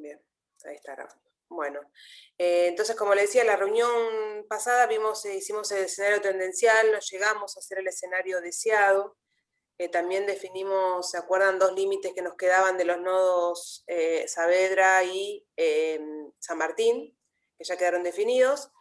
Bien, ahí estará. Bueno, entonces como le decía, la reunión pasada hicimos el escenario tendencial, no llegamos a hacer el escenario deseado. También definimos, ¿se acuerdan? 2 límites que nos quedaban de los nodos Saavedra y San Martín, que ya quedaron definidos.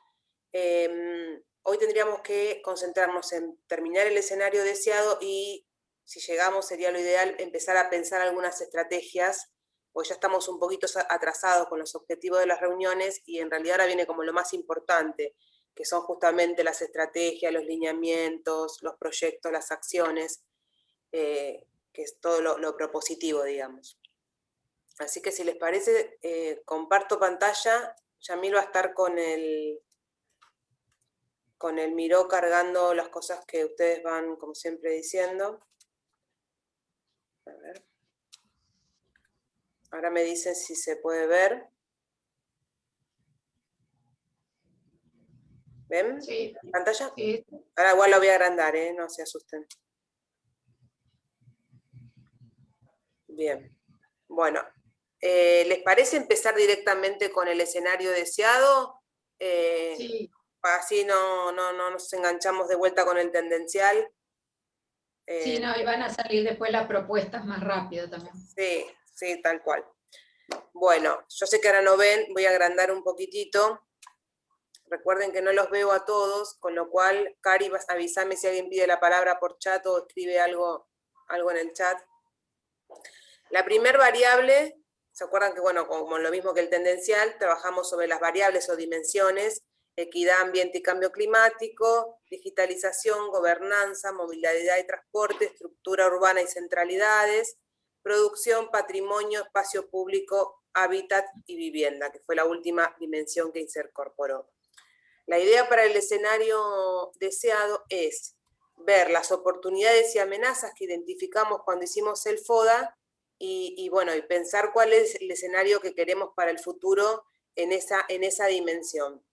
Hoy tendríamos que concentrarnos en terminar el escenario deseado y, si llegamos, sería lo ideal empezar a pensar algunas estrategias, porque ya estamos un poquito atrasados con los objetivos de las reuniones y en realidad ahora viene como lo más importante, que son justamente las estrategias, los lineamientos, los proyectos, las acciones, que es todo lo propositivo, digamos. Así que si les parece, comparto pantalla. Yamil va a estar con el Miro cargando las cosas que ustedes van, como siempre, diciendo. A ver. Ahora me dicen si se puede ver. ¿Ven? Sí. ¿Pantalla? Sí. Ahora igual la voy a agrandar, no se asusten. Bien. Bueno, ¿les parece empezar directamente con el escenario deseado? Sí. Así no nos enganchamos de vuelta con el tendencial. Sí, no, y van a salir después las propuestas más rápido también. Sí, sí, tal cual. Bueno, yo sé que ahora no ven, voy a agrandar un poquitito. Recuerden que no los veo a todos, con lo cual, Cari, avísame si alguien pide la palabra por chat o escribe algo en el chat. La primer variable, ¿se acuerdan que, bueno, como lo mismo que el tendencial, trabajamos sobre las variables o dimensiones: equidad, ambiente y cambio climático, digitalización, gobernanza, movilidad y transporte, estructura urbana y centralidades, producción, patrimonio, espacio público, hábitat y vivienda, que fue la última dimensión que se incorporó. La idea para el escenario deseado es ver las oportunidades y amenazas que identificamos cuando hicimos el FODA y pensar cuál es el escenario que queremos para el futuro en esa dimensión.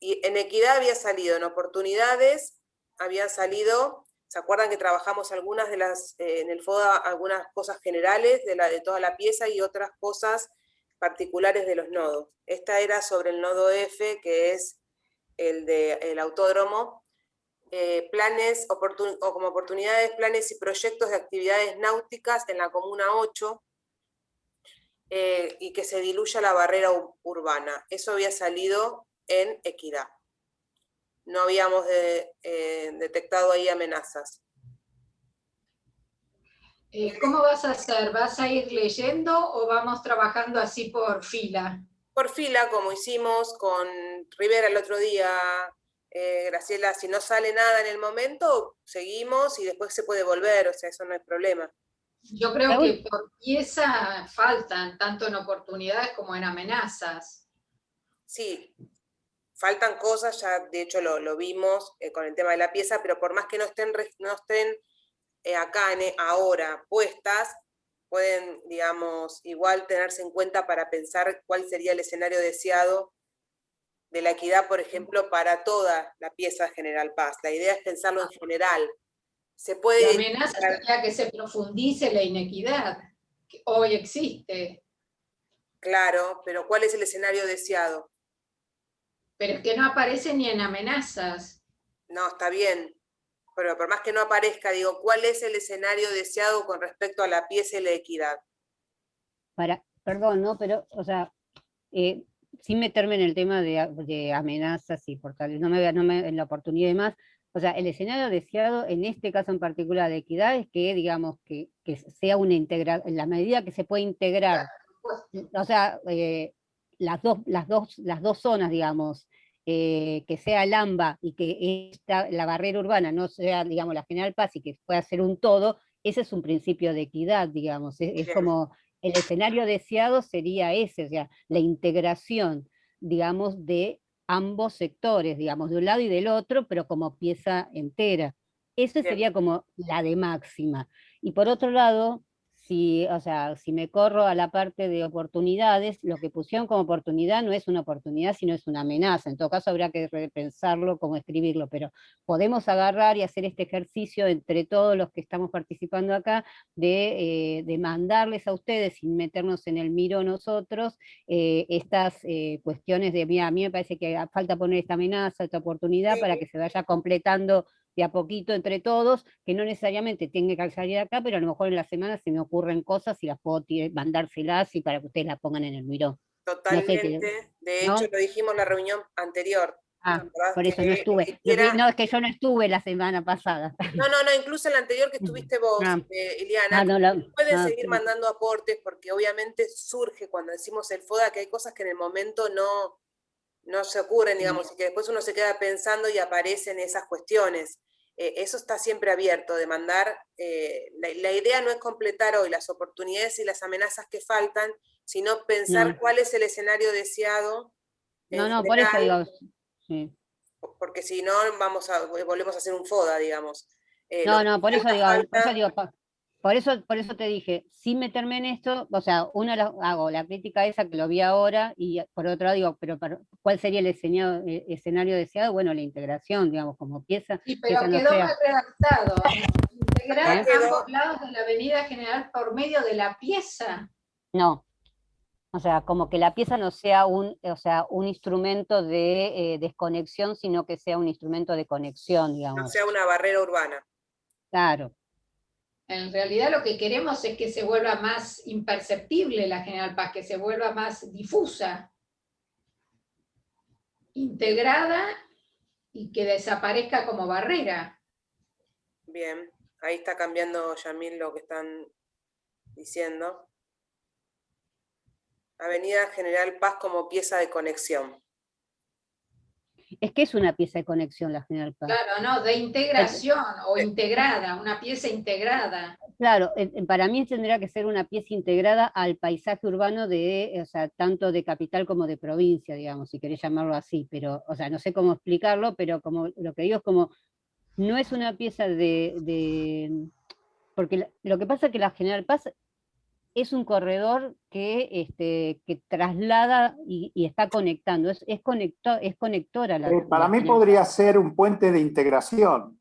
Y en equidad había salido, en oportunidades había salido, ¿se acuerdan que trabajamos algunas de las, en el FODA, algunas cosas generales de toda la pieza y otras cosas particulares de los nodos? Esta era sobre el nodo F, que es el autódromo. Planes o como oportunidades, planes y proyectos de actividades náuticas en la Comuna 8, y que se diluya la barrera urbana. Eso había salido en equidad. No habíamos detectado ahí amenazas. ¿Cómo vas a hacer? ¿Vas a ir leyendo o vamos trabajando así por fila? Por fila, como hicimos con Rivera el otro día, Graciela, si no sale nada en el momento, seguimos y después se puede volver, o sea, eso no es problema. Yo creo que por pieza faltan, tanto en oportunidades como en amenazas. Sí, faltan cosas, ya de hecho lo vimos con el tema de la pieza, pero por más que no estén acá ahora puestas, pueden, digamos, igual tenerse en cuenta para pensar cuál sería el escenario deseado de la equidad, por ejemplo, para toda la pieza de General Paz. La idea es pensarlo en general. Se puede... La amenaza sería que se profundice la inequidad, que hoy existe. Claro, pero ¿cuál es el escenario deseado? Pero es que no aparece ni en amenazas. No, está bien, pero por más que no aparezca, digo, ¿cuál es el escenario deseado con respecto a la pieza y la equidad? Perdón, ¿no? Pero, o sea, sin meterme en el tema de amenazas y portales, no me en la oportunidad y demás, o sea, el escenario deseado en este caso en particular de equidad es que, digamos, que sea una integral, en la medida que se puede integrar, o sea, las dos zonas, digamos, que sea el AMBA y que la barrera urbana no sea, digamos, la General Paz y que pueda ser un todo, ese es un principio de equidad, digamos, es como el escenario deseado sería ese, o sea, la integración, digamos, de ambos sectores, digamos, de un lado y del otro, pero como pieza entera. Eso sería como la de máxima. Y por otro lado, o sea, si me corro a la parte de oportunidades, lo que pusieron como oportunidad no es una oportunidad, sino es una amenaza. En todo caso habría que repensarlo, cómo escribirlo, pero podemos agarrar y hacer este ejercicio entre todos los que estamos participando acá, de mandarles a ustedes, sin meternos en el miro nosotros, estas cuestiones de, mira, a mí me parece que falta poner esta amenaza, esta oportunidad, para que se vaya completando de a poquito entre todos, que no necesariamente tenga que salir acá, pero a lo mejor en la semana se me ocurren cosas y las puedo mandárselas y para que ustedes las pongan en el mirón. Totalmente, No sé, de ¿no? hecho lo dijimos en la reunión anterior. Por eso no estuve. No, es que yo no estuve la semana pasada. No, incluso en la anterior que estuviste vos, Iliana, pueden seguir mandando aportes, porque obviamente surge cuando decimos el FODA que hay cosas que en el momento no se ocurren, digamos, y que después uno se queda pensando y aparecen esas cuestiones. Eso está siempre abierto, de mandar, la idea no es completar hoy las oportunidades y las amenazas que faltan, sino pensar cuál es el escenario deseado. Por eso digo, sí. Porque si no, volvemos a hacer un FODA, digamos. Por eso digo, por eso te dije, sin meterme en esto, o sea, hago la crítica esa que lo vi ahora, y por otro lado digo, pero ¿cuál sería el escenario deseado? Bueno, la integración, digamos, como pieza. Sí, pero quedó mal redactado. Integrar ambos lados de la avenida General por medio de la pieza. No. O sea, como que la pieza no sea un instrumento de desconexión, sino que sea un instrumento de conexión, digamos. No sea una barrera urbana. Claro. En realidad lo que queremos es que se vuelva más imperceptible la General Paz, que se vuelva más difusa, integrada y que desaparezca como barrera. Bien, ahí está cambiando, Yamil, lo que están diciendo. Avenida General Paz como pieza de conexión. Es que es una pieza de conexión la General Paz. Claro, no, de integración o integrada, una pieza integrada. Claro, para mí tendría que ser una pieza integrada al paisaje urbano o sea, tanto de capital como de provincia, digamos, si querés llamarlo así, pero, o sea, no sé cómo explicarlo, pero como lo que digo es como, no es una pieza porque lo que pasa es que la General Paz es un corredor que traslada y está conectando, es conectora. Para mí podría ser un puente de integración.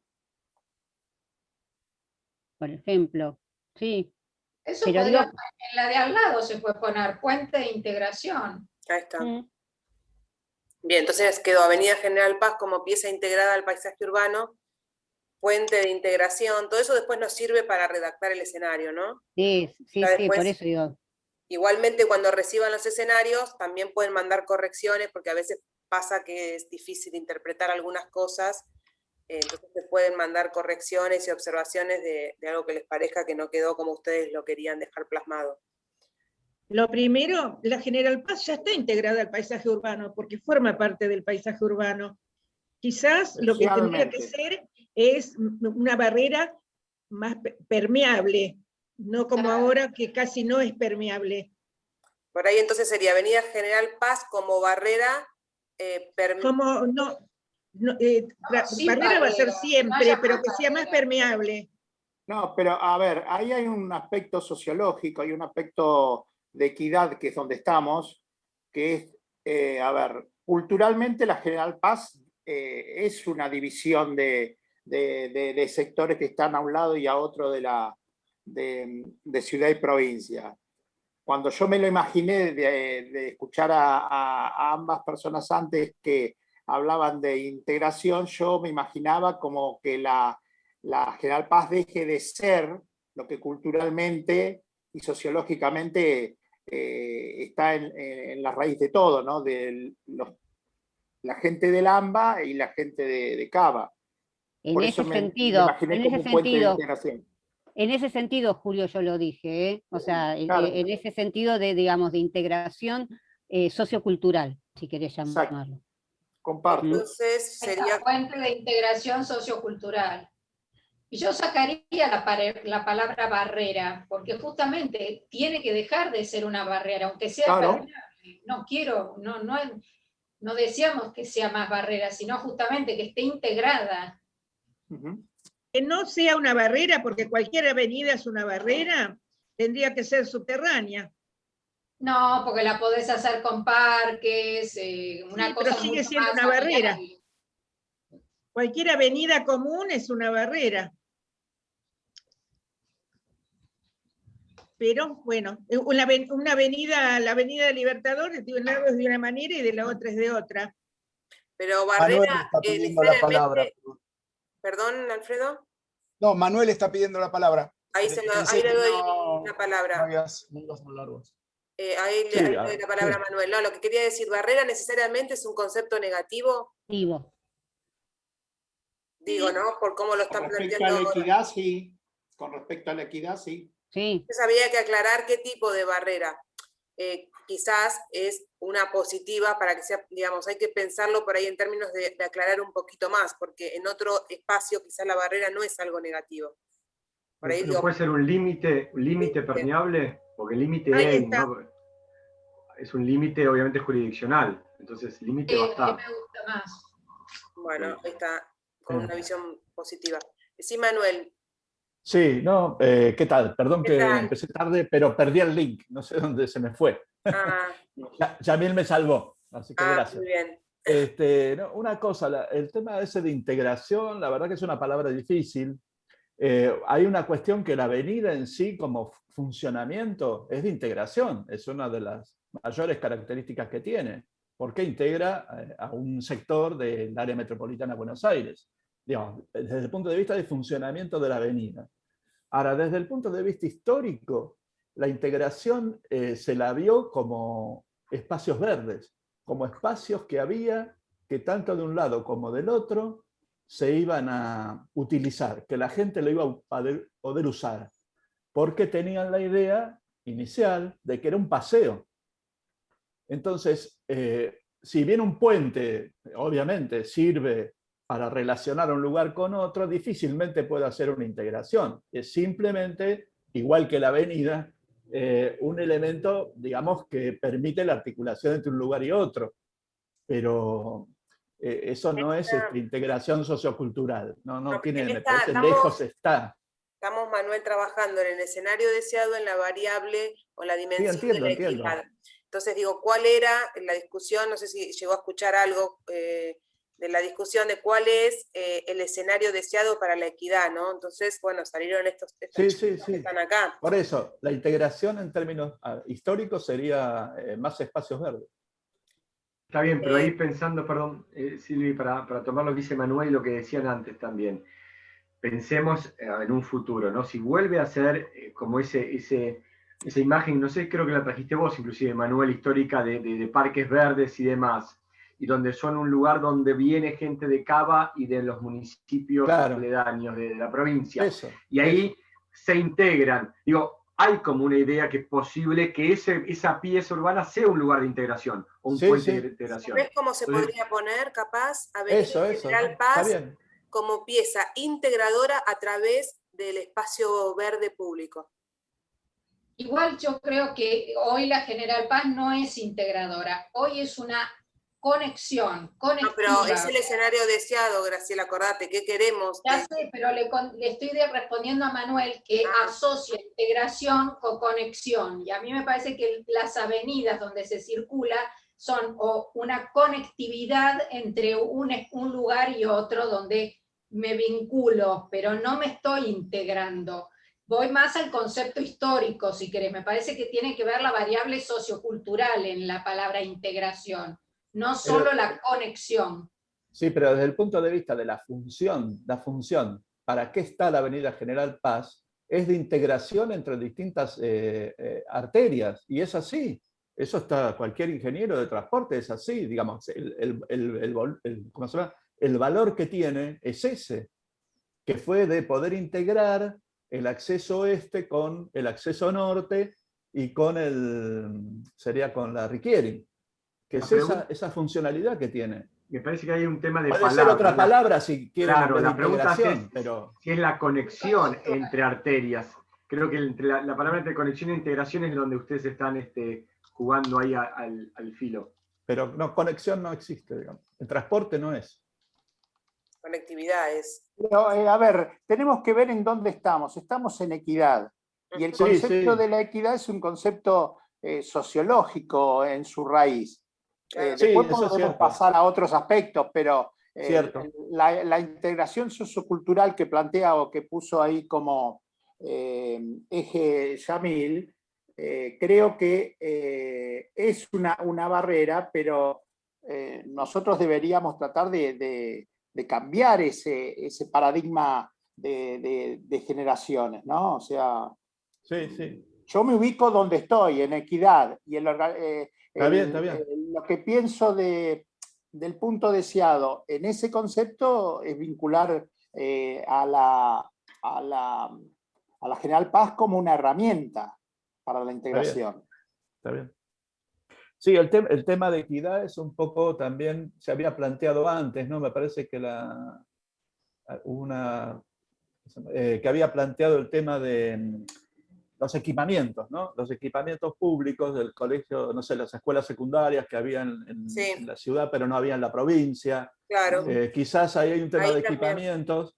Por ejemplo, sí. Eso pero podría, en la de al lado se puede poner puente de integración. Ahí está. Bien, entonces quedó Avenida General Paz como pieza integrada al paisaje urbano, puente de integración, todo eso después nos sirve para redactar el escenario, ¿no? Sí, por eso digo. Igualmente cuando reciban los escenarios también pueden mandar correcciones, porque a veces pasa que es difícil interpretar algunas cosas, entonces se pueden mandar correcciones y observaciones de algo que les parezca que no quedó como ustedes lo querían dejar plasmado. Lo primero, la General Paz ya está integrada al paisaje urbano, porque forma parte del paisaje urbano. Quizás lo que tendría que ser es una barrera más permeable, no como ahora que casi no es permeable. Por ahí entonces sería Avenida General Paz como barrera permeable. Barrera va a ser siempre, pero que sea más permeable. No, pero a ver, ahí hay un aspecto sociológico, hay un aspecto de equidad, que es donde estamos, que es, a ver, culturalmente la General Paz es una división de sectores que están a un lado y a otro de ciudad y provincia. Cuando yo me lo imaginé de escuchar a ambas personas antes que hablaban de integración, yo me imaginaba como que la General Paz deje de ser lo que culturalmente y sociológicamente está en la raíz de todo, ¿no? De la gente del AMBA y la gente de Cava. En ese sentido, Julio, yo lo dije, ¿eh? O sea, claro. En ese sentido digamos, de integración sociocultural, si querés llamarlo. Exacto. Comparto. Entonces sería puente de integración sociocultural. Y yo sacaría la palabra barrera, porque justamente tiene que dejar de ser una barrera, aunque sea permeable. No deseamos que sea más barrera, sino justamente que esté integrada. Que no sea una barrera, porque cualquier avenida es una barrera, tendría que ser subterránea. No, porque la podés hacer con parques, una Sí, cosa pero sigue mucho siendo más una barrera. amigable. Cualquier avenida común es una barrera. Pero bueno, una avenida, la avenida Libertadores, de un lado es de una manera y de la otra es de otra. Pero Manuel barrera está pidiendo la palabra. necesariamente, perdón, Alfredo, No, Manuel está pidiendo la palabra. ahí Pensé le que doy no, la palabra. no ibas a hablar vos. Ahí Sí, le doy la palabra sí. a Manuel. No, lo que quería decir, barrera necesariamente es un concepto negativo, Negativo. digo, ¿no? Por cómo lo Con están respecto a planteando la ahora. equidad, sí. Con respecto a la equidad, sí. Sí. Entonces habría que aclarar qué tipo de barrera. Quizás es una positiva para que sea, digamos, hay que pensarlo por ahí en términos de aclarar un poquito más, porque en otro espacio quizás la barrera no es algo negativo. Por ahí ¿No digo, puede ser un límite permeable? Porque el límite Ahí es, está. ¿no? Es un límite obviamente jurisdiccional. Entonces, límite va a Que estar. me gusta más. bueno, ahí está, con una visión positiva. Sí, Manuel, Sí, no, ¿qué tal? Perdón ¿qué que tal? empecé tarde, pero perdí el link, no sé dónde se me fue. Ah, Yamil me salvó, así que gracias. muy bien. No, una cosa, el tema ese de integración, la verdad que es una palabra difícil. Hay una cuestión que la avenida en sí como funcionamiento es de integración, es una de las mayores características que tiene, porque integra a un sector del área metropolitana de Buenos Aires, digamos, desde el punto de vista de funcionamiento de la avenida. Ahora, desde el punto de vista histórico, la integración se la vio como espacios verdes, como espacios que había que tanto de un lado como del otro se iban a utilizar, que la gente lo iba a poder usar, porque tenían la idea inicial de que era un paseo. Entonces, si bien un puente, obviamente, sirve para relacionar un lugar con otro, difícilmente puede hacer una integración. Es simplemente, igual que la avenida, un elemento, digamos, que permite la articulación entre un lugar y otro. Pero eso no es integración sociocultural. No tiene, me parece, lejos está. Estamos, Manuel, trabajando en el escenario deseado, en la variable o la dimensión de la equidad. Entonces digo, ¿cuál era la discusión? No sé si llegó a escuchar algo de la discusión de cuál es el escenario deseado para la equidad, ¿no? Entonces, bueno, salieron estos sí. que están acá. Por eso, la integración en términos históricos sería más espacios verdes. Está bien, pero ahí pensando, perdón, Silvi, para tomar lo que dice Manuel y lo que decían antes también. Pensemos en un futuro, ¿no? Si vuelve a ser como esa imagen, no sé, creo que la trajiste vos, inclusive, Manuel, histórica de parques verdes y demás, y donde son un lugar donde viene gente de Cava y de los municipios aledaños de la provincia. Y ahí se integran. Digo, hay como una idea que es posible que esa pieza urbana sea un lugar de integración, o un puente de integración. ¿Ves cómo se podría poner, capaz, Avenida General Paz como pieza integradora a través del espacio verde público? Igual yo creo que hoy la General Paz no es integradora, hoy es una conexión, conectiva. No, pero es el escenario deseado, Graciela, acordate, ¿qué queremos? Ya sé, pero le estoy respondiendo a Manuel que asocia integración con conexión, y a mí me parece que las avenidas donde se circula son una conectividad entre un lugar y otro donde me vinculo, pero no me estoy integrando. Voy más al concepto histórico, si querés. Me parece que tiene que ver la variable sociocultural en la palabra integración, no solo la conexión. Sí, pero desde el punto de vista de la función, ¿para qué está la Avenida General Paz? Es de integración entre distintas arterias, y es así. Eso está, cualquier ingeniero de transporte es así, digamos, ¿cómo se llama? El valor que tiene es ese, que fue de poder integrar el acceso oeste con el acceso norte y con con la Riquieri, que es esa funcionalidad que tiene. Me parece que hay un tema de puede palabra. Puede ser otra palabra si quieren. Claro, la pregunta es pero... si es la conexión entre arterias. Creo que entre la palabra entre conexión e integración es donde ustedes están jugando ahí al filo. Pero no, conexión no existe, digamos. El transporte no es. Conectividad es. Pero, a ver, tenemos que ver en dónde estamos. Estamos en equidad. Y el Sí, concepto sí. de la equidad es un concepto sociológico en su raíz. Claro. Sí, Después eso es podemos cierto. pasar a otros aspectos, pero Cierto. la integración sociocultural que plantea o que puso ahí como eje Yamil, creo que es una barrera, pero nosotros deberíamos tratar de cambiar ese paradigma de generaciones, ¿no? O sea, Sí, sí. yo me ubico donde estoy, en equidad, y Está bien, está bien. lo que pienso del punto deseado en ese concepto es vincular a la General Paz como una herramienta para la integración. Está bien. Sí, el tema de equidad es un poco también, se había planteado antes, ¿no? Me parece que que había planteado el tema de los equipamientos, ¿no? Los equipamientos públicos del colegio, no sé, las escuelas secundarias que había Sí. en la ciudad, pero no había en la provincia. Claro. Quizás ahí hay un tema Ahí de también. equipamientos,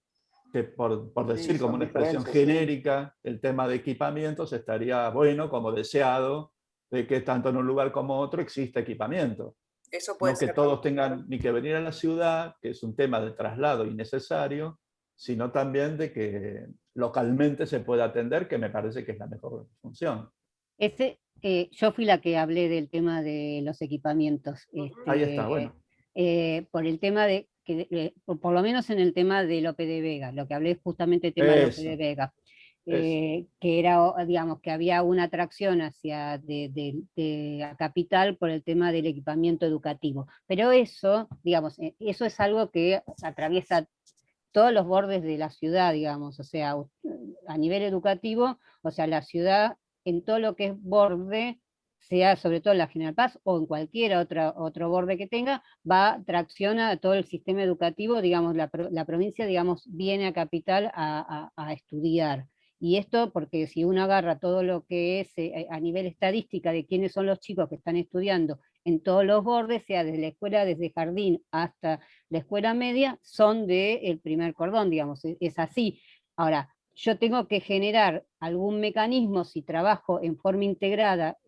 que por decir como son una expresión diferentes, sí. genérica, el tema de equipamientos estaría bueno, como deseado, de que tanto en un lugar como otro exista equipamiento. Eso puede No que ser. todos tengan ni que venir a la ciudad, que es un tema de traslado innecesario, sino también de que localmente se pueda atender, que me parece que es la mejor función. Yo fui la que hablé del tema de los equipamientos. Ahí está, bueno. Por el tema de, por lo menos en el tema de Lope de Vega, lo que hablé es justamente el tema de Lope de Vega. Que era, digamos, que había una atracción hacia de la capital por el tema del equipamiento educativo. Pero eso, digamos, eso es algo que atraviesa todos los bordes de la ciudad, digamos, o sea, a nivel educativo, o sea, la ciudad en todo lo que es borde, sea sobre todo en la General Paz o en cualquier otro borde que tenga, tracciona a todo el sistema educativo, digamos, la provincia, digamos, viene a capital a estudiar. Y esto porque si uno agarra todo lo que es a nivel estadística de quiénes son los chicos que están estudiando en todos los bordes, sea desde la escuela, desde jardín hasta la escuela media, son del primer cordón, digamos, es así. Ahora, yo tengo que generar algún mecanismo si trabajo en forma integrada,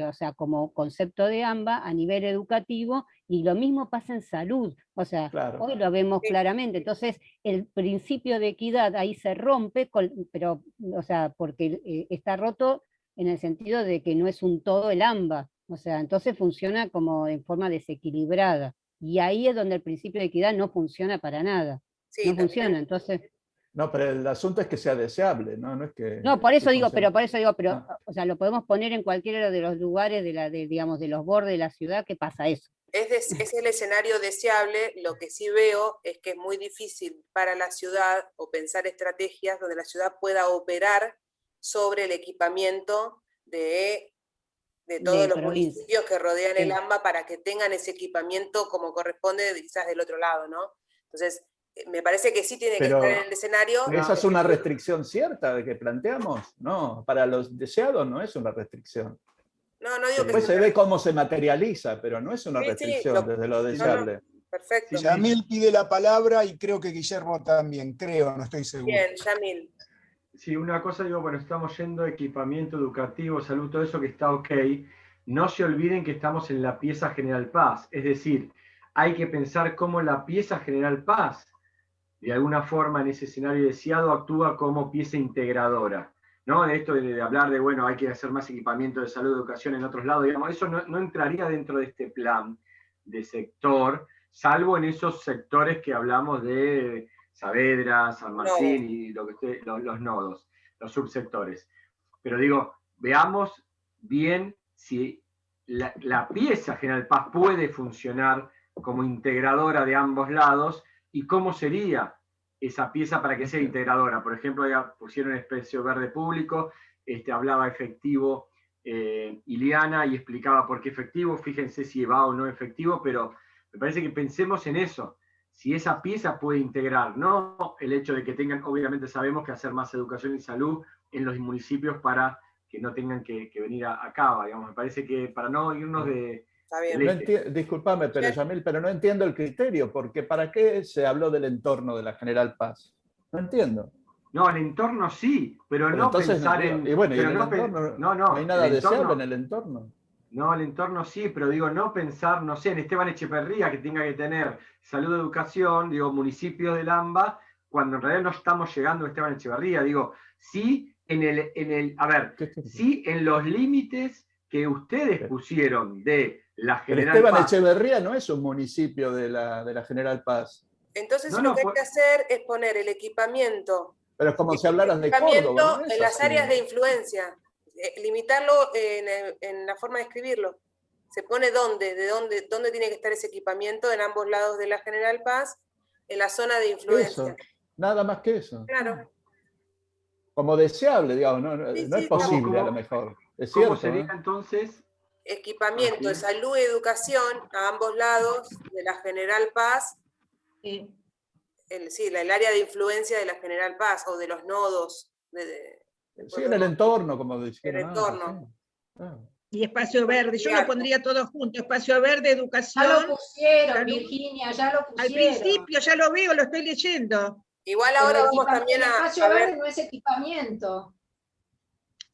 o sea, como concepto de AMBA a nivel educativo, y lo mismo pasa en salud, o sea, claro. Hoy lo vemos claramente. Entonces, el principio de equidad ahí se rompe, pero, o sea, porque está roto en el sentido de que no es un todo el AMBA, o sea, entonces funciona como en forma desequilibrada. Y ahí es donde el principio de equidad no funciona para nada. Sí, no funciona, entonces... No, pero el asunto es que sea deseable, ¿no? No es que... No, por eso digo, Ah. o sea, lo podemos poner en cualquiera de los lugares, digamos, de los bordes de la ciudad que pasa eso. Es el escenario deseable. Lo que sí veo es que es muy difícil para la ciudad o pensar estrategias donde la ciudad pueda operar sobre el equipamiento de todos los municipios que rodean el AMBA para que tengan ese equipamiento como corresponde quizás del otro lado, ¿no? Entonces, me parece que sí tiene que estar en el escenario. ¿Esa es una restricción cierta de que planteamos? No, para los deseados no es una restricción. No, no digo Después que se ve cómo se materializa, pero no es una restricción desde lo deseable. Perfecto. Yamil pide la palabra y creo que Guillermo también, no estoy seguro. Bien, Yamil. Sí, una cosa digo, bueno, estamos yendo a equipamiento educativo, salud, todo eso que está ok. No se olviden que estamos en la pieza General Paz, es decir, hay que pensar cómo la pieza General Paz, de alguna forma en ese escenario deseado, actúa como pieza integradora, ¿no? De esto de hablar de, bueno, hay que hacer más equipamiento de salud, educación en otros lados, digamos, eso no entraría dentro de este plan de sector, salvo en esos sectores que hablamos de Saavedra, San Martín y los nodos, los subsectores. Pero digo, veamos bien si la pieza General Paz puede funcionar como integradora de ambos lados y cómo sería esa pieza para que sea integradora. Por ejemplo, ya pusieron espacio verde público, hablaba efectivo Iliana y explicaba por qué efectivo, fíjense si va o no efectivo, pero me parece que pensemos en eso, si esa pieza puede integrar, no el hecho de que tengan, obviamente sabemos que hacer más educación y salud en los municipios para que no tengan que venir a Cava, digamos, me parece que para no irnos de... Disculpame, pero Yamil, pero no entiendo el criterio, porque ¿para qué se habló del entorno de la General Paz? No entiendo. No, el entorno sí, pero no entonces, pensar en... Y bueno, y pero en el no, entorno, no, no hay nada el entorno, deseable en el entorno. No, el entorno sí, pero digo, no pensar, no sé, en Esteban Echeverría, que tenga que tener salud, educación, digo, municipio del AMBA, cuando en realidad no estamos llegando a Esteban Echeverría, digo, sí a ver, sí en los límites que ustedes pusieron de la Pero General Esteban Paz. Echeverría no es un municipio de la General Paz. Entonces lo que hay que hacer es poner el equipamiento. Pero es como si hablaras de Córdoba, ¿no? En las áreas de influencia, limitarlo en la forma de escribirlo. Se pone dónde tiene que estar ese equipamiento en ambos lados de la General Paz, en la zona de influencia. Eso, nada más que eso. Claro. Como deseable, digamos, no es posible a lo mejor. Es cierto, ¿Cómo sería entonces? Equipamiento de salud y educación a ambos lados de la General Paz. El área de influencia de la General Paz o de los nodos. Sí, en el entorno, como decían. El entorno. Y espacio verde, yo lo pondría todo junto, espacio verde, educación. Ya lo pusieron, salud. Virginia, ya lo pusieron. Al principio ya lo veo, lo estoy leyendo. Igual ahora vamos también a... El espacio verde no es equipamiento.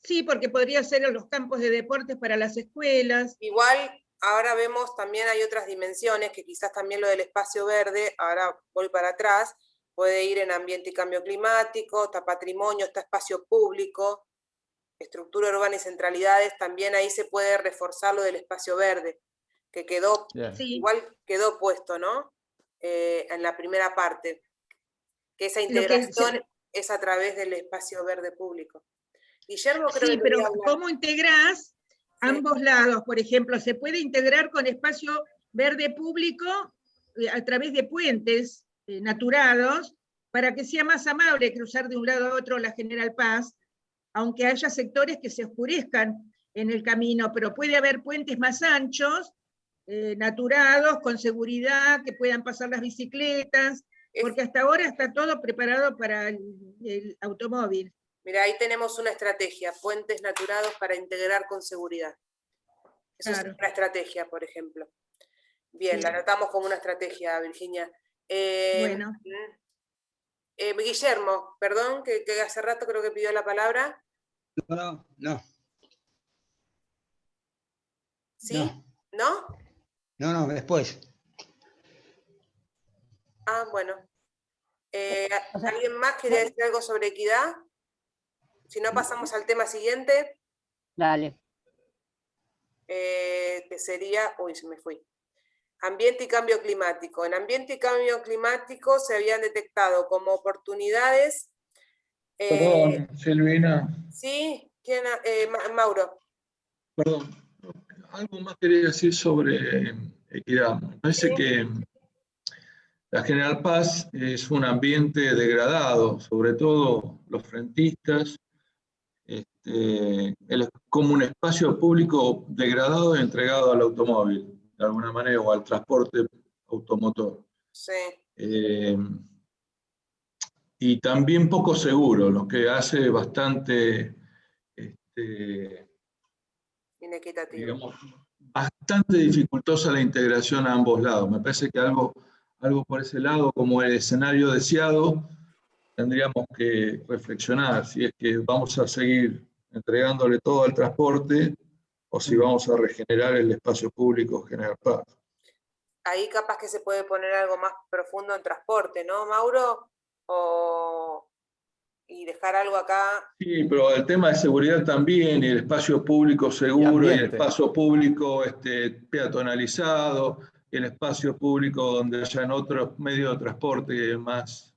Sí, porque podría ser en los campos de deportes para las escuelas. Igual ahora vemos también hay otras dimensiones, que quizás también lo del espacio verde, ahora voy para atrás, puede ir en ambiente y cambio climático, está patrimonio, está espacio público, estructura urbana y centralidades, también ahí se puede reforzar lo del espacio verde, que quedó, igual quedó puesto, ¿no? En la primera parte, que esa integración es a través del espacio verde público. Guillermo, creo que pero ¿cómo integrás ambos lados? Por ejemplo, ¿se puede integrar con espacio verde público a través de puentes naturados para que sea más amable cruzar de un lado a otro la General Paz, aunque haya sectores que se oscurezcan en el camino, pero puede haber puentes más anchos, naturados, con seguridad, que puedan pasar las bicicletas, porque hasta ahora está todo preparado para el automóvil. Mira, ahí tenemos una estrategia, puentes naturados para integrar con seguridad. Eso es una estrategia, por ejemplo. Bien, la anotamos como una estrategia, Virginia. Bueno. Guillermo, perdón, que hace rato creo que pidió la palabra. No. ¿Sí? ¿No? No, después. Ah, bueno. ¿Alguien más quiere decir algo sobre equidad? Si no, pasamos al tema siguiente. Dale. Que sería... Uy, se me fui. Ambiente y cambio climático. En ambiente y cambio climático se habían detectado como oportunidades... Perdón, Silvina. Sí, ¿quién? Mauro. Perdón. Algo más quería decir sobre equidad. Me parece que la General Paz es un ambiente degradado, sobre todo los frentistas. Es como un espacio público degradado y entregado al automóvil, de alguna manera, o al transporte automotor. Sí. Y también poco seguro, lo que hace bastante, inequitativo. Digamos, bastante dificultosa la integración a ambos lados. Me parece que algo por ese lado, como el escenario deseado, tendríamos que reflexionar si es que vamos a seguir entregándole todo al transporte o si vamos a regenerar el espacio público General Paz. Ahí capaz que se puede poner algo más profundo en transporte, ¿no, Mauro? Y dejar algo acá. Sí, pero el tema de seguridad también, y el espacio público seguro, y el espacio público peatonalizado, y el espacio público donde hayan otros medios de transporte más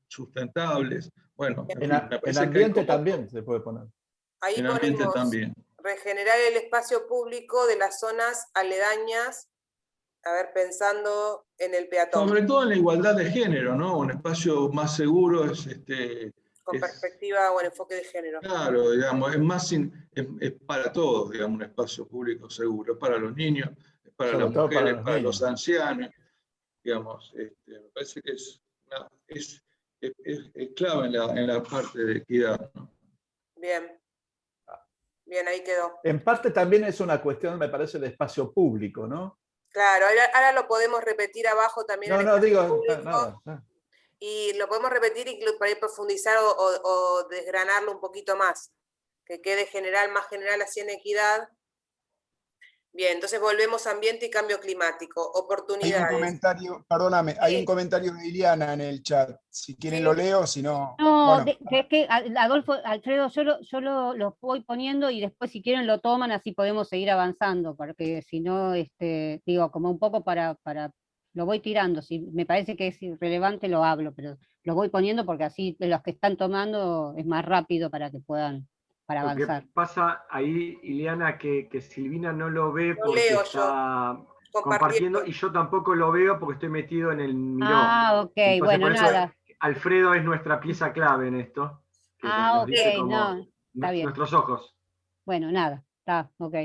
sustentables. Bueno, en ambiente también se puede poner. Ahí en ambiente también. Regenerar el espacio público de las zonas aledañas, a ver, pensando en el peatón. Sobre todo en la igualdad de género, ¿no? Un espacio más seguro con perspectiva o en enfoque de género. Claro, digamos, es para todos, digamos, un espacio público seguro, es para los niños, es para las mujeres, para los ancianos, digamos, me parece que es clave en la parte de equidad, ¿no? Bien, ahí quedó. En parte también es una cuestión, me parece, de espacio público, ¿no? Claro, ahora lo podemos repetir abajo también. No, digo, nada. Y lo podemos repetir y para ir profundizar o desgranarlo un poquito más, que quede general, más general así en equidad. Bien, entonces volvemos a ambiente y cambio climático, oportunidades. Hay un comentario, perdóname, hay Sí. un comentario de Iliana en el chat. Si quieren Sí. lo leo, si no... No, bueno. es que Adolfo, Alfredo, yo lo voy poniendo y después si quieren lo toman, así podemos seguir avanzando, porque si no, digo, como un poco lo voy tirando, si me parece que es irrelevante lo hablo, pero lo voy poniendo porque así los que están tomando es más rápido para que puedan, para avanzar. Lo que pasa ahí, Ileana, que Silvina no lo ve Lo porque leo está yo, compartiendo y yo tampoco lo veo porque estoy metido en el Miró. Ah, ok, Entonces, bueno, por eso nada. Alfredo es nuestra pieza clave en esto, que nos Ok, dice como no, está bien. nuestros ojos. Bueno, nada, está, ok.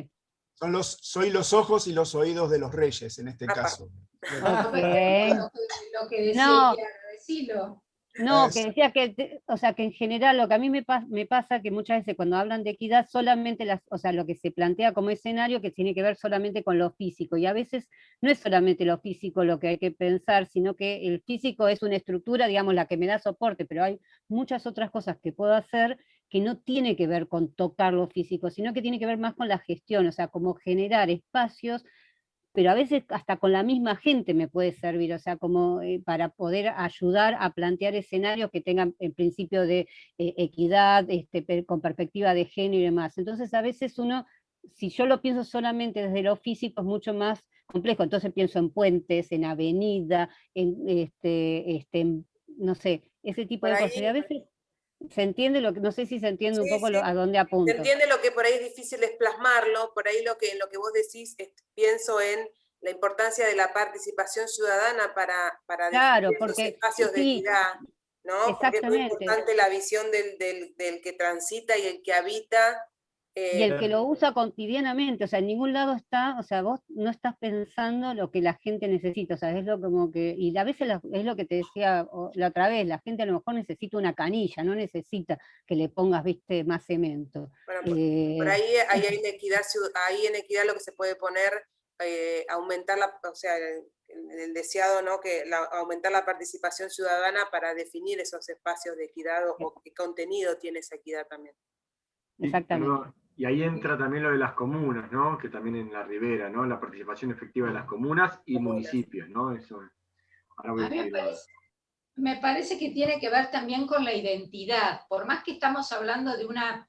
Soy los ojos y los oídos de los reyes en este caso. Ok. Lo que decía No. Iliana, decilo. No, que decía que, o sea, que en general lo que a mí me pasa que muchas veces cuando hablan de equidad solamente o sea, lo que se plantea como escenario que tiene que ver solamente con lo físico, y a veces no es solamente lo físico lo que hay que pensar, sino que el físico es una estructura, digamos, la que me da soporte, pero hay muchas otras cosas que puedo hacer que no tiene que ver con tocar lo físico, sino que tiene que ver más con la gestión, o sea, como generar espacios, pero a veces hasta con la misma gente me puede servir, o sea, como para poder ayudar a plantear escenarios que tengan el principio de equidad, con perspectiva de género y demás. Entonces a veces uno, si yo lo pienso solamente desde lo físico, es mucho más complejo, entonces pienso en puentes, en avenida, no sé, ese tipo de cosas. Y a veces se entiende no sé si se entiende un poco a dónde apunto. Se entiende lo que por ahí es difícil es plasmarlo, por ahí en lo que vos decís, pienso en la importancia de la participación ciudadana para claro, definir estos espacios de equidad, ¿no? Porque es muy importante la visión del que transita y el que habita. Y el que lo usa cotidianamente, o sea, en ningún lado está, o sea, vos no estás pensando lo que la gente necesita, o sea, es lo como que, y a veces es lo que te decía la otra vez, la gente a lo mejor necesita una canilla, no necesita que le pongas, viste, más cemento. Bueno, por ahí hay en equidad lo que se puede poner, aumentar o sea, el deseado, ¿no? Aumentar la participación ciudadana para definir esos espacios de equidad o qué contenido tiene esa equidad también. Exactamente. Y ahí entra también lo de las comunas, ¿no? Que también en la ribera, ¿no? La participación efectiva de las comunas y municipios, ¿no? Eso. Ahora voy a decir me parece que tiene que ver también con la identidad. Por más que estamos hablando de una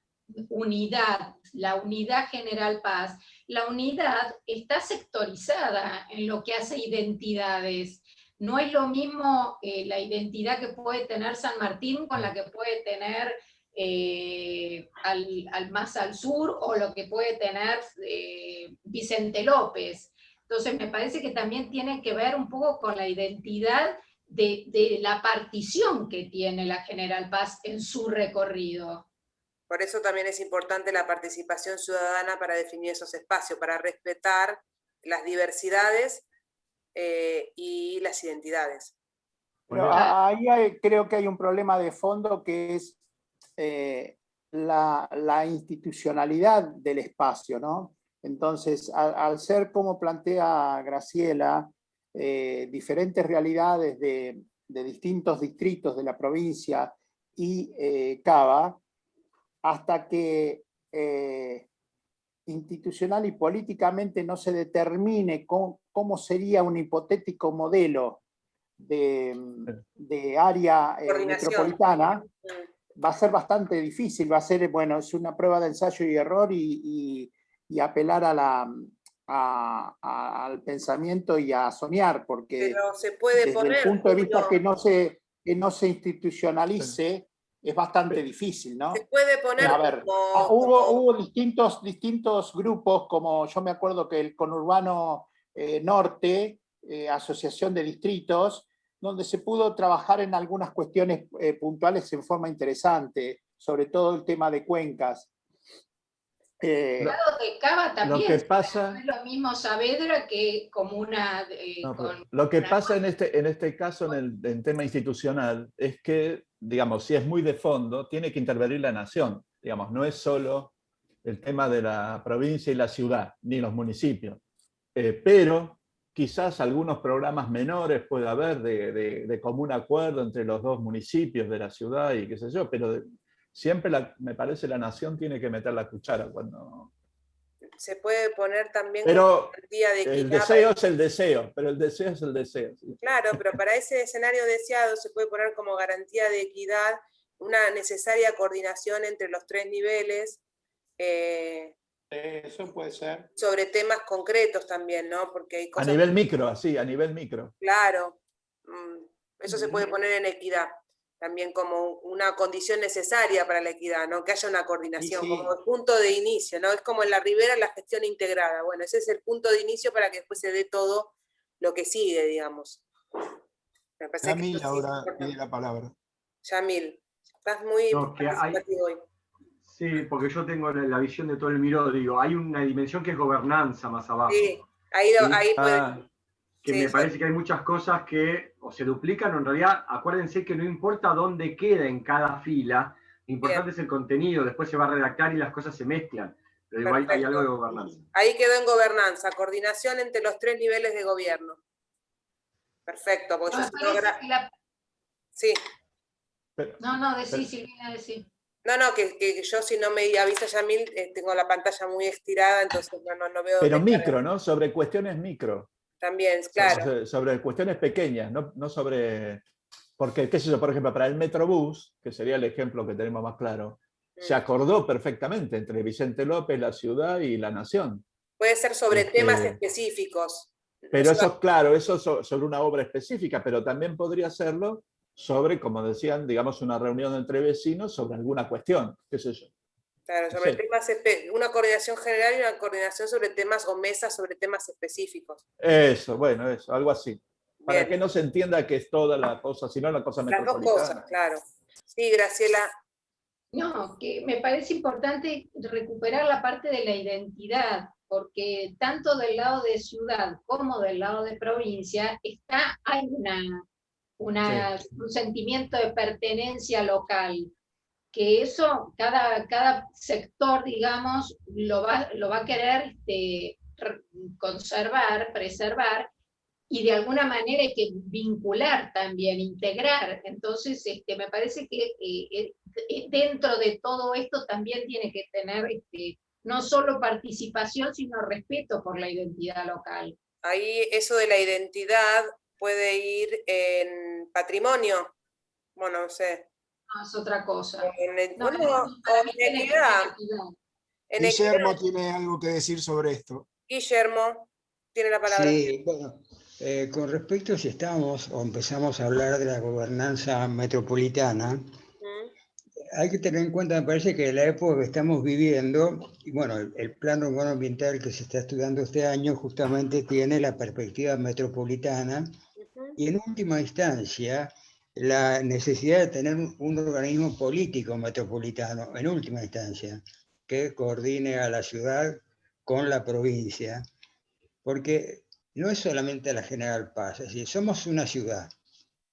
unidad, la unidad General Paz, la unidad está sectorizada en lo que hace identidades. No es lo mismo la identidad que puede tener San Martín con la que puede tener más al sur, o lo que puede tener Vicente López. Entonces me parece que también tiene que ver un poco con la identidad de la partición que tiene la General Paz en su recorrido. Por eso también es importante la participación ciudadana para definir esos espacios, para respetar las diversidades y las identidades. Pero ahí creo que hay un problema de fondo que es la institucionalidad del espacio, ¿no? Entonces, al ser como plantea Graciela, diferentes realidades de distintos distritos de la provincia y Cava, hasta que institucional y políticamente no se determine cómo sería un hipotético modelo de área metropolitana, va a ser bastante difícil, va a ser, bueno, es una prueba de ensayo y error y apelar al pensamiento y a soñar, porque pero se puede desde el punto de vista que no se institucionalice, es bastante difícil, ¿no? Se puede poner a ver, hubo distintos grupos, como yo me acuerdo que el Conurbano Norte, Asociación de Distritos, donde se pudo trabajar en algunas cuestiones puntuales en forma interesante, sobre todo el tema de cuencas. El lado de Cava también, lo que pasa, no es lo mismo Saavedra que comuna. Lo que pasa en este caso, en tema institucional, es que, digamos, si es muy de fondo, tiene que intervenir la nación. Digamos, no es solo el tema de la provincia y la ciudad, ni los municipios. Pero quizás algunos programas menores puede haber de común acuerdo entre los dos municipios de la ciudad y qué sé yo, pero siempre me parece la nación tiene que meter la cuchara cuando... Se puede poner también pero como garantía de equidad. El deseo es el deseo, pero el deseo es el deseo. ¿Sí? Claro, pero para ese escenario deseado se puede poner como garantía de equidad una necesaria coordinación entre los 3 niveles. Eso puede ser. Sobre temas concretos también, ¿no? Porque hay cosas... A nivel micro, así, a nivel micro. Claro. Eso se puede poner en equidad. También como una condición necesaria para la equidad, ¿no? Que haya una coordinación, sí. como el punto de inicio, ¿no? Es como en la Ribera la gestión integrada. Bueno, ese es el punto de inicio para que después se dé todo lo que sigue, digamos. Me parece Yamil que ahora pide la palabra. Yamil, estás muy participativo hoy. Sí, porque yo tengo la visión de todo el Miró, digo, hay una dimensión que es gobernanza más abajo. Sí, ahí puede... Que me parece que hay muchas cosas que o se duplican o en realidad, acuérdense que no importa dónde queda en cada fila, lo importante es el contenido, después se va a redactar y las cosas se mezclan. Pero igual hay algo de gobernanza. Ahí quedó en gobernanza, coordinación entre los 3 niveles de gobierno. Perfecto, porque Sí. No, decí, Silvina, decí. No, que yo si no me avisa Yamil, tengo la pantalla muy estirada, entonces no veo... Pero micro, ¿no? Sobre cuestiones micro. También, claro. Sobre cuestiones pequeñas, no sobre... Porque, qué sé yo, por ejemplo, para el Metrobús, que sería el ejemplo que tenemos más claro, se acordó perfectamente entre Vicente López, la ciudad y la nación. Puede ser sobre temas específicos. Pero eso, claro, eso sobre una obra específica, pero también podría serlo sobre, como decían, digamos, una reunión entre vecinos sobre alguna cuestión, qué sé yo. Claro, sobre temas, una coordinación general y una coordinación sobre temas o mesas sobre temas específicos. Eso, bueno, eso, algo así. Para Bien. que no se entienda que es toda la cosa, sino la cosa metropolitana. Las dos cosas, claro. Sí, Graciela. No, que me parece importante recuperar la parte de la identidad, porque tanto del lado de ciudad como del lado de provincia hay un sentimiento de pertenencia local, que eso cada sector, digamos, lo va a querer conservar, preservar, y de alguna manera hay que vincular también, integrar. Entonces, me parece que dentro de todo esto también tiene que tener no solo participación, sino respeto por la identidad local. Ahí eso de la identidad puede ir en patrimonio, bueno, no sé. No, es otra cosa. En equidad. Guillermo tiene algo que decir sobre esto. Guillermo, tiene la palabra. Sí, bueno, con respecto a si estamos o empezamos a hablar de la gobernanza metropolitana, hay que tener en cuenta, me parece, que la época que estamos viviendo, y bueno, el plan urbano ambiental que se está estudiando este año justamente tiene la perspectiva metropolitana, y en última instancia, la necesidad de tener un organismo político metropolitano, en última instancia, que coordine a la ciudad con la provincia, porque no es solamente la General Paz, es decir, somos una ciudad,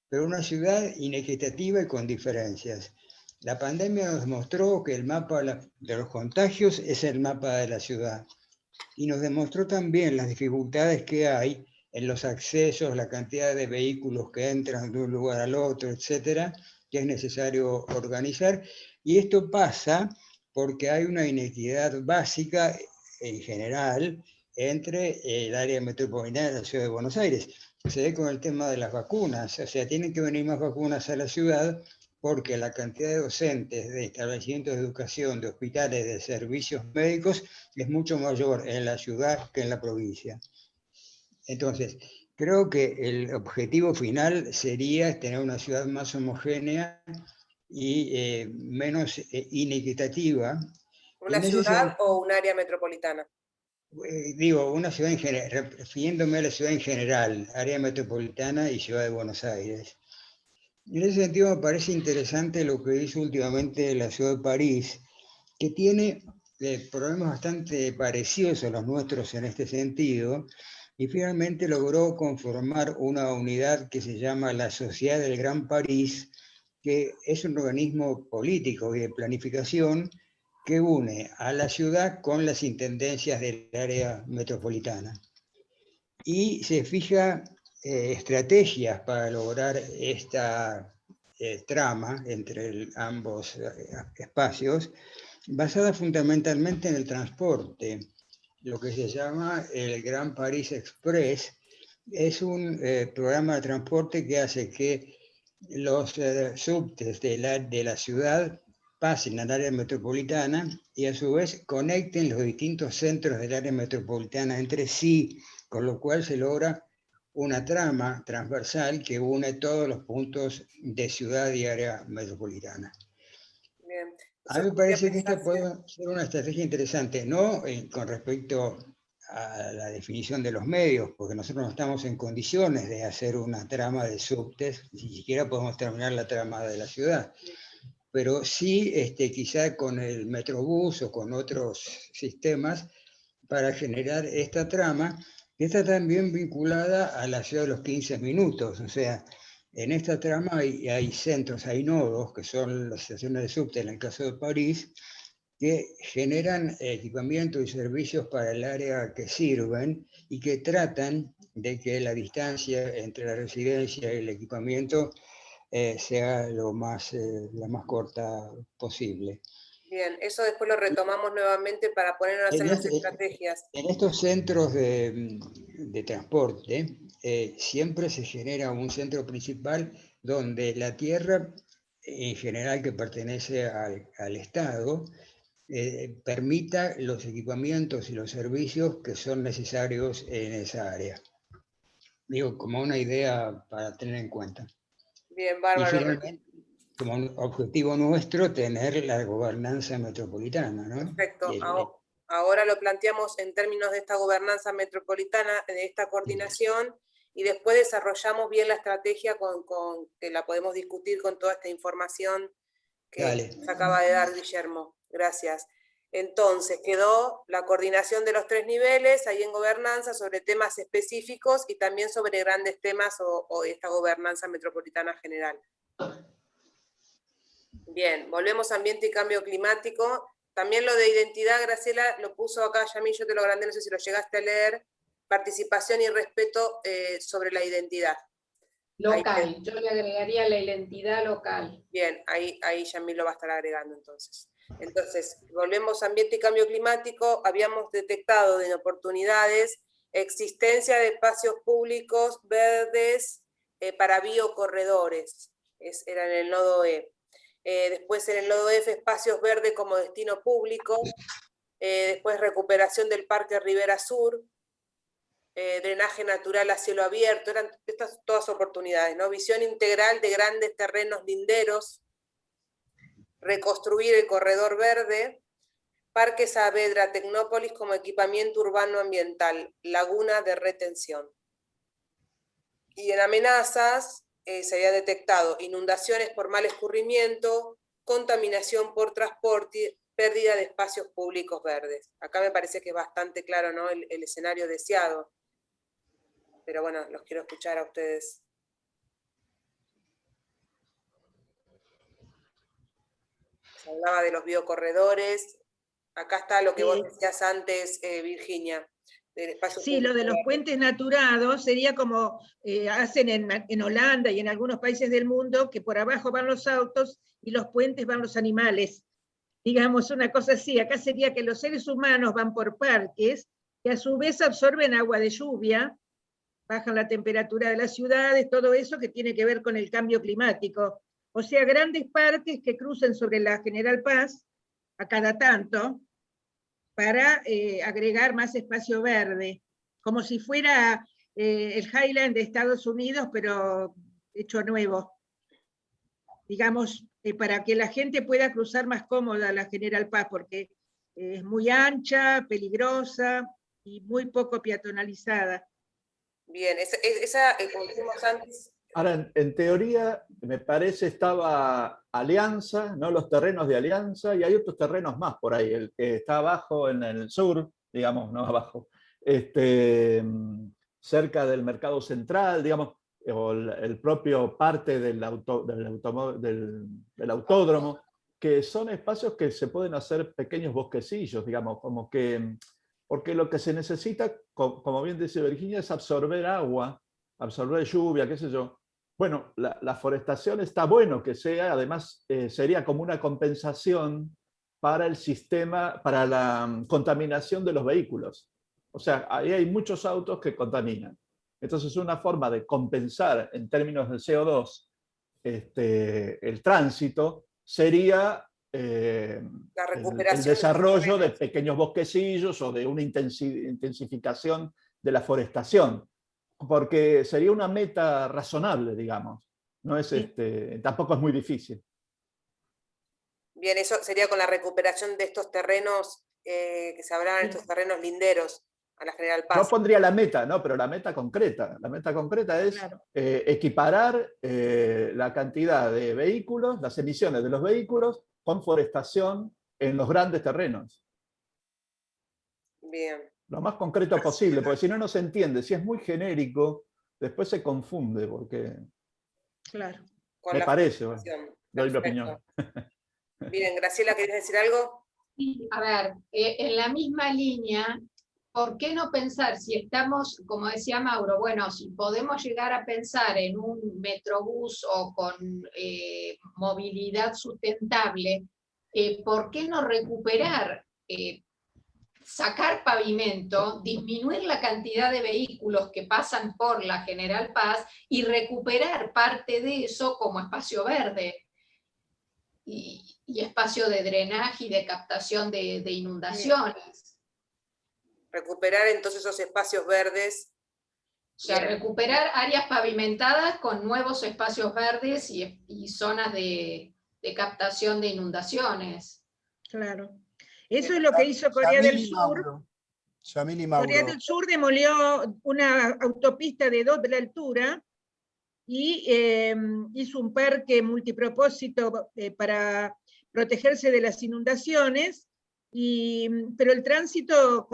pero una ciudad inequitativa y con diferencias. La pandemia nos demostró que el mapa de los contagios es el mapa de la ciudad, y nos demostró también las dificultades que hay en los accesos, la cantidad de vehículos que entran de un lugar al otro, etcétera, que es necesario organizar, y esto pasa porque hay una inequidad básica en general entre el área metropolitana de la ciudad de Buenos Aires. Se ve con el tema de las vacunas, o sea, tienen que venir más vacunas a la ciudad porque la cantidad de docentes, de establecimientos de educación, de hospitales, de servicios médicos es mucho mayor en la ciudad que en la provincia. Entonces, creo que el objetivo final sería tener una ciudad más homogénea y menos inequitativa. ¿Una ciudad o un área metropolitana? Digo, una ciudad en general, refiriéndome a la ciudad en general, área metropolitana y ciudad de Buenos Aires. En ese sentido me parece interesante lo que hizo últimamente la ciudad de París, que tiene problemas bastante parecidos a los nuestros en este sentido, y finalmente logró conformar una unidad que se llama la Sociedad del Gran París, que es un organismo político y de planificación que une a la ciudad con las intendencias del área metropolitana. y se fija estrategias para lograr esta trama entre ambos espacios, basada fundamentalmente en el transporte. Lo que se llama el Gran Paris Express es un programa de transporte que hace que los subtes de la ciudad pasen al área metropolitana y a su vez conecten los distintos centros del área metropolitana entre sí, con lo cual se logra una trama transversal que une todos los puntos de ciudad y área metropolitana. Bien. A mí me parece que esta puede ser una estrategia interesante, no con respecto a la definición de los medios, porque nosotros no estamos en condiciones de hacer una trama de subtes, ni siquiera podemos terminar la trama de la ciudad, pero sí quizá con el Metrobús o con otros sistemas para generar esta trama, que está también vinculada a la ciudad de los 15 minutos, o sea, en esta trama hay centros, hay nodos, que son las estaciones de subte en el caso de París, que generan equipamiento y servicios para el área que sirven y que tratan de que la distancia entre la residencia y el equipamiento sea la más corta posible. Bien, eso después lo retomamos nuevamente para ponernos a hacer las estrategias. En estos centros de transporte siempre se genera un centro principal donde la tierra, en general que pertenece al Estado, permita los equipamientos y los servicios que son necesarios en esa área. Digo, como una idea para tener en cuenta. Bien, bárbaro. Y finalmente, como un objetivo nuestro, tener la gobernanza metropolitana, ¿no? Perfecto. Ahora lo planteamos en términos de esta gobernanza metropolitana, de esta coordinación, y después desarrollamos bien la estrategia que la podemos discutir con toda esta información que nos acaba de dar Guillermo. Gracias. Entonces, quedó la coordinación de los 3 niveles ahí en gobernanza sobre temas específicos y también sobre grandes temas o esta gobernanza metropolitana general. Bien, volvemos a ambiente y cambio climático. También lo de identidad, Graciela, lo puso acá Yamil, yo te lo agrandé, no sé si lo llegaste a leer. Participación y respeto sobre la identidad. Local, yo le agregaría la identidad local. Bien, ahí Yamil lo va a estar agregando entonces. Entonces, volvemos a ambiente y cambio climático. Habíamos detectado de oportunidades existencia de espacios públicos verdes para biocorredores. Era en el nodo E. Después en el nodo F, espacios verdes como destino público. Después recuperación del Parque Rivera Sur. Drenaje natural a cielo abierto. Eran estas todas oportunidades, ¿no? Visión integral de grandes terrenos linderos. Reconstruir el corredor verde. Parque Saavedra, Tecnópolis como equipamiento urbano ambiental. Laguna de retención. Y en amenazas se había detectado inundaciones por mal escurrimiento, contaminación por transporte, pérdida de espacios públicos verdes. Acá me parece que es bastante claro, ¿no? el escenario deseado. Pero bueno, los quiero escuchar a ustedes. Se hablaba de los biocorredores. Acá está lo que vos decías antes, Virginia. Sí, lo de los puentes naturados sería como hacen en Holanda y en algunos países del mundo, que por abajo van los autos y los puentes van los animales. Digamos una cosa así, acá sería que los seres humanos van por parques, que a su vez absorben agua de lluvia, bajan la temperatura de las ciudades, todo eso que tiene que ver con el cambio climático. O sea, grandes parques que crucen sobre la General Paz, a cada tanto, para agregar más espacio verde, como si fuera el Highland de Estados Unidos, pero hecho nuevo. Digamos, para que la gente pueda cruzar más cómoda la General Paz, porque es muy ancha, peligrosa y muy poco peatonalizada. Bien, esa como dijimos antes. Ahora, en teoría, me parece estaba Alianza, ¿no? Los terrenos de Alianza, y hay otros terrenos más por ahí, el que está abajo en el sur, digamos, no abajo, cerca del Mercado Central, digamos, o el propio parte del autódromo, que son espacios que se pueden hacer pequeños bosquecillos, digamos, como que porque lo que se necesita, como bien dice Virginia, es absorber agua, absorber lluvia, qué sé yo. Bueno, la forestación está bueno que sea, además sería como una compensación para el sistema, para la contaminación de los vehículos. O sea, ahí hay muchos autos que contaminan. Entonces, una forma de compensar en términos del CO2 el tránsito sería La el recuperación desarrollo de pequeños bosquecillos o de una intensificación de la forestación, porque sería una meta razonable, digamos. No es, tampoco es muy difícil. Bien, eso sería con la recuperación de estos terrenos que se hablaban, estos terrenos linderos a la General Paz. Yo pondría la meta, ¿no? Pero la meta concreta. La meta concreta es equiparar la cantidad de vehículos, las emisiones de los vehículos, con forestación en los grandes terrenos. Bien. Lo más concreto posible, porque si no, no se entiende. Si es muy genérico, después se confunde, porque... Claro. Con me parece, bueno, doy mi opinión. Bien, Graciela, ¿querés decir algo? Sí, a ver, en la misma línea, ¿por qué no pensar, si estamos, como decía Mauro, bueno, si podemos llegar a pensar en un metrobús o con movilidad sustentable, ¿por qué no recuperar, sacar pavimento, disminuir la cantidad de vehículos que pasan por la General Paz y recuperar parte de eso como espacio verde? Y espacio de drenaje y de captación de inundaciones. Recuperar entonces esos espacios verdes. O sea, recuperar áreas pavimentadas con nuevos espacios verdes y zonas de captación de inundaciones. Claro. Eso es lo que hizo Corea del Sur. Corea del Sur demolió una autopista de doble altura y hizo un parque multipropósito para protegerse de las inundaciones, pero el tránsito,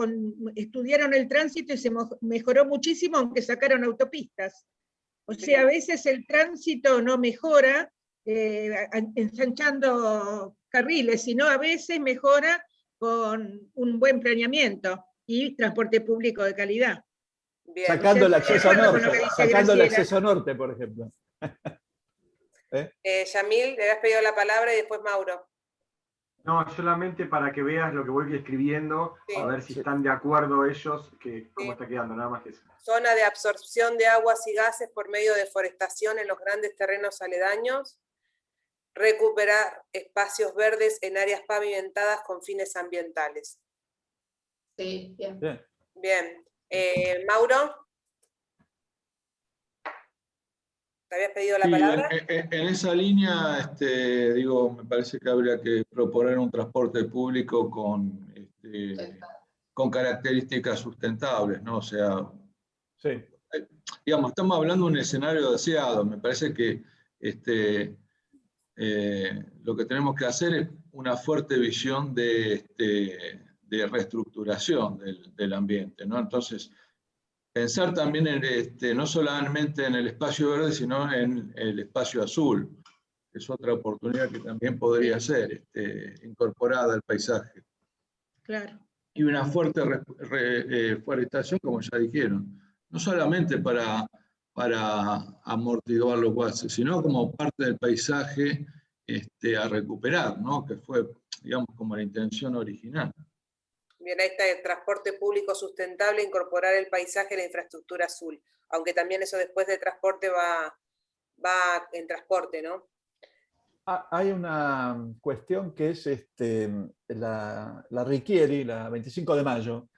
estudiaron el tránsito y se mejoró muchísimo, aunque sacaron autopistas. O sea, a veces el tránsito no mejora ensanchando carriles, sino a veces mejora con un buen planeamiento y transporte público de calidad. Bien. Sacando el acceso norte, sacando el acceso norte, por ejemplo. Yamil, le habías pedido la palabra y después Mauro. No, solamente para que veas lo que voy escribiendo, a ver si están de acuerdo ellos, que cómo está quedando, nada más que eso. Zona de absorción de aguas y gases por medio de forestación en los grandes terrenos aledaños. Recuperar espacios verdes en áreas pavimentadas con fines ambientales. Sí, bien. Bien. Mauro, ¿te habías pedido la palabra? En esa línea, digo, me parece que habría que proponer un transporte público con características sustentables, ¿no? O sea, digamos, estamos hablando de un escenario deseado. Me parece que lo que tenemos que hacer es una fuerte visión de reestructuración del ambiente, ¿no? Entonces, pensar también no solamente en el espacio verde, sino en el espacio azul, que es otra oportunidad que también podría ser incorporada al paisaje. Claro. Y una fuerte forestación, como ya dijeron, no solamente para amortiguar los gases, sino como parte del paisaje a recuperar, ¿no? Que fue, digamos, como la intención original. Bien, ahí está el transporte público sustentable, incorporar el paisaje y la infraestructura azul, aunque también eso después de transporte va en transporte, ¿no? Hay una cuestión que es la Richieri, la 25 de mayo.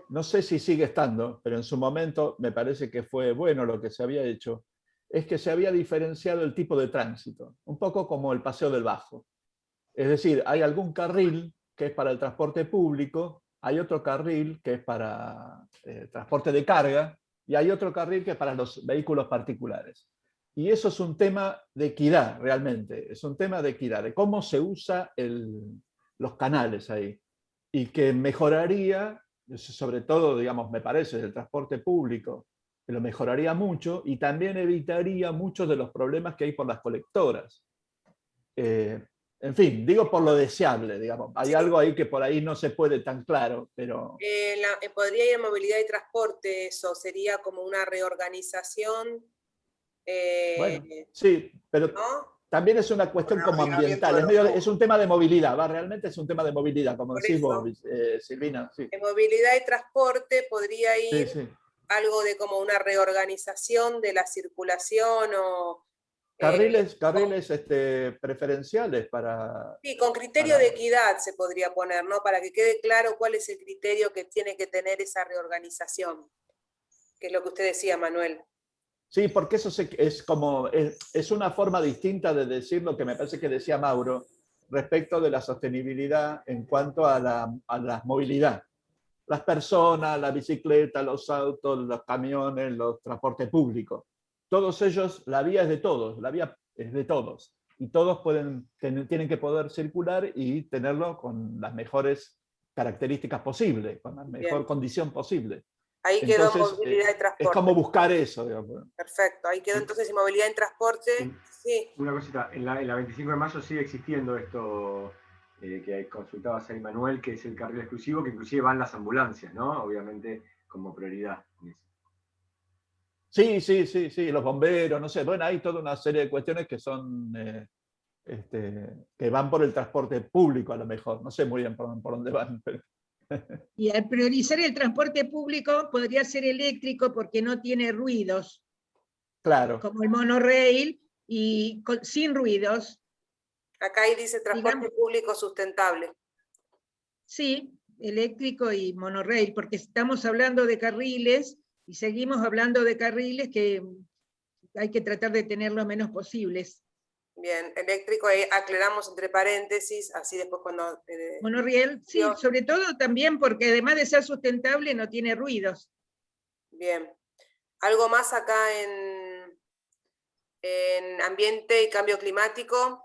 No sé si sigue estando, pero en su momento me parece que fue bueno lo que se había hecho, es que se había diferenciado el tipo de tránsito, un poco como el Paseo del Bajo. Es decir, hay algún carril que es para el transporte público, hay otro carril que es para transporte de carga y hay otro carril que es para los vehículos particulares. Y eso es un tema de equidad, realmente. Es un tema de equidad, de cómo se usa los canales ahí. Y que mejoraría, sobre todo, digamos, me parece, el transporte público, que lo mejoraría mucho y también evitaría muchos de los problemas que hay por las colectoras. En fin, digo por lo deseable, digamos. Hay algo ahí que por ahí no se puede tan claro, pero... podría ir en movilidad y transporte, eso sería como una reorganización. Bueno, sí, pero ¿no? también es una cuestión como ambiental. Es un tema de movilidad, ¿va? Realmente es un tema de movilidad, como decís vos, Silvina. Sí. En movilidad y transporte podría ir sí. algo de como una reorganización de la circulación o... Carriles preferenciales para... Sí, con criterio de equidad se podría poner, ¿no? Para que quede claro cuál es el criterio que tiene que tener esa reorganización, que es lo que usted decía, Manuel. Sí, porque eso es como, es una forma distinta de decir lo que me parece que decía Mauro, respecto de la sostenibilidad en cuanto a la movilidad. Las personas, la bicicleta, los autos, los camiones, los transportes públicos. Todos ellos, la vía es de todos, la vía es de todos. Y todos tienen que poder circular y tenerlo con las mejores características posibles, con la mejor condición posible. Ahí quedó movilidad y transporte. Es como buscar eso. Digamos. Perfecto, ahí quedó entonces movilidad y transporte. Sí. Una cosita, en la 25 de mayo sigue existiendo esto que consultabas ahí, Manuel, que es el carril exclusivo, que inclusive van las ambulancias, ¿no? Obviamente como prioridad. Sí, los bomberos, no sé. Bueno, hay toda una serie de cuestiones que son... que van por el transporte público a lo mejor. No sé muy bien por dónde van, pero... Y al priorizar el transporte público podría ser eléctrico porque no tiene ruidos. Claro. Como el monorail y sin ruidos. Acá ahí dice transporte público sustentable. Sí, eléctrico y monorail, porque estamos hablando de carriles y seguimos hablando de carriles que hay que tratar de tener lo menos posibles. Bien, eléctrico, ahí aclaramos entre paréntesis, así después cuando... Monorriel, sí, sobre todo también porque además de ser sustentable no tiene ruidos. Bien. ¿Algo más acá en ambiente y cambio climático?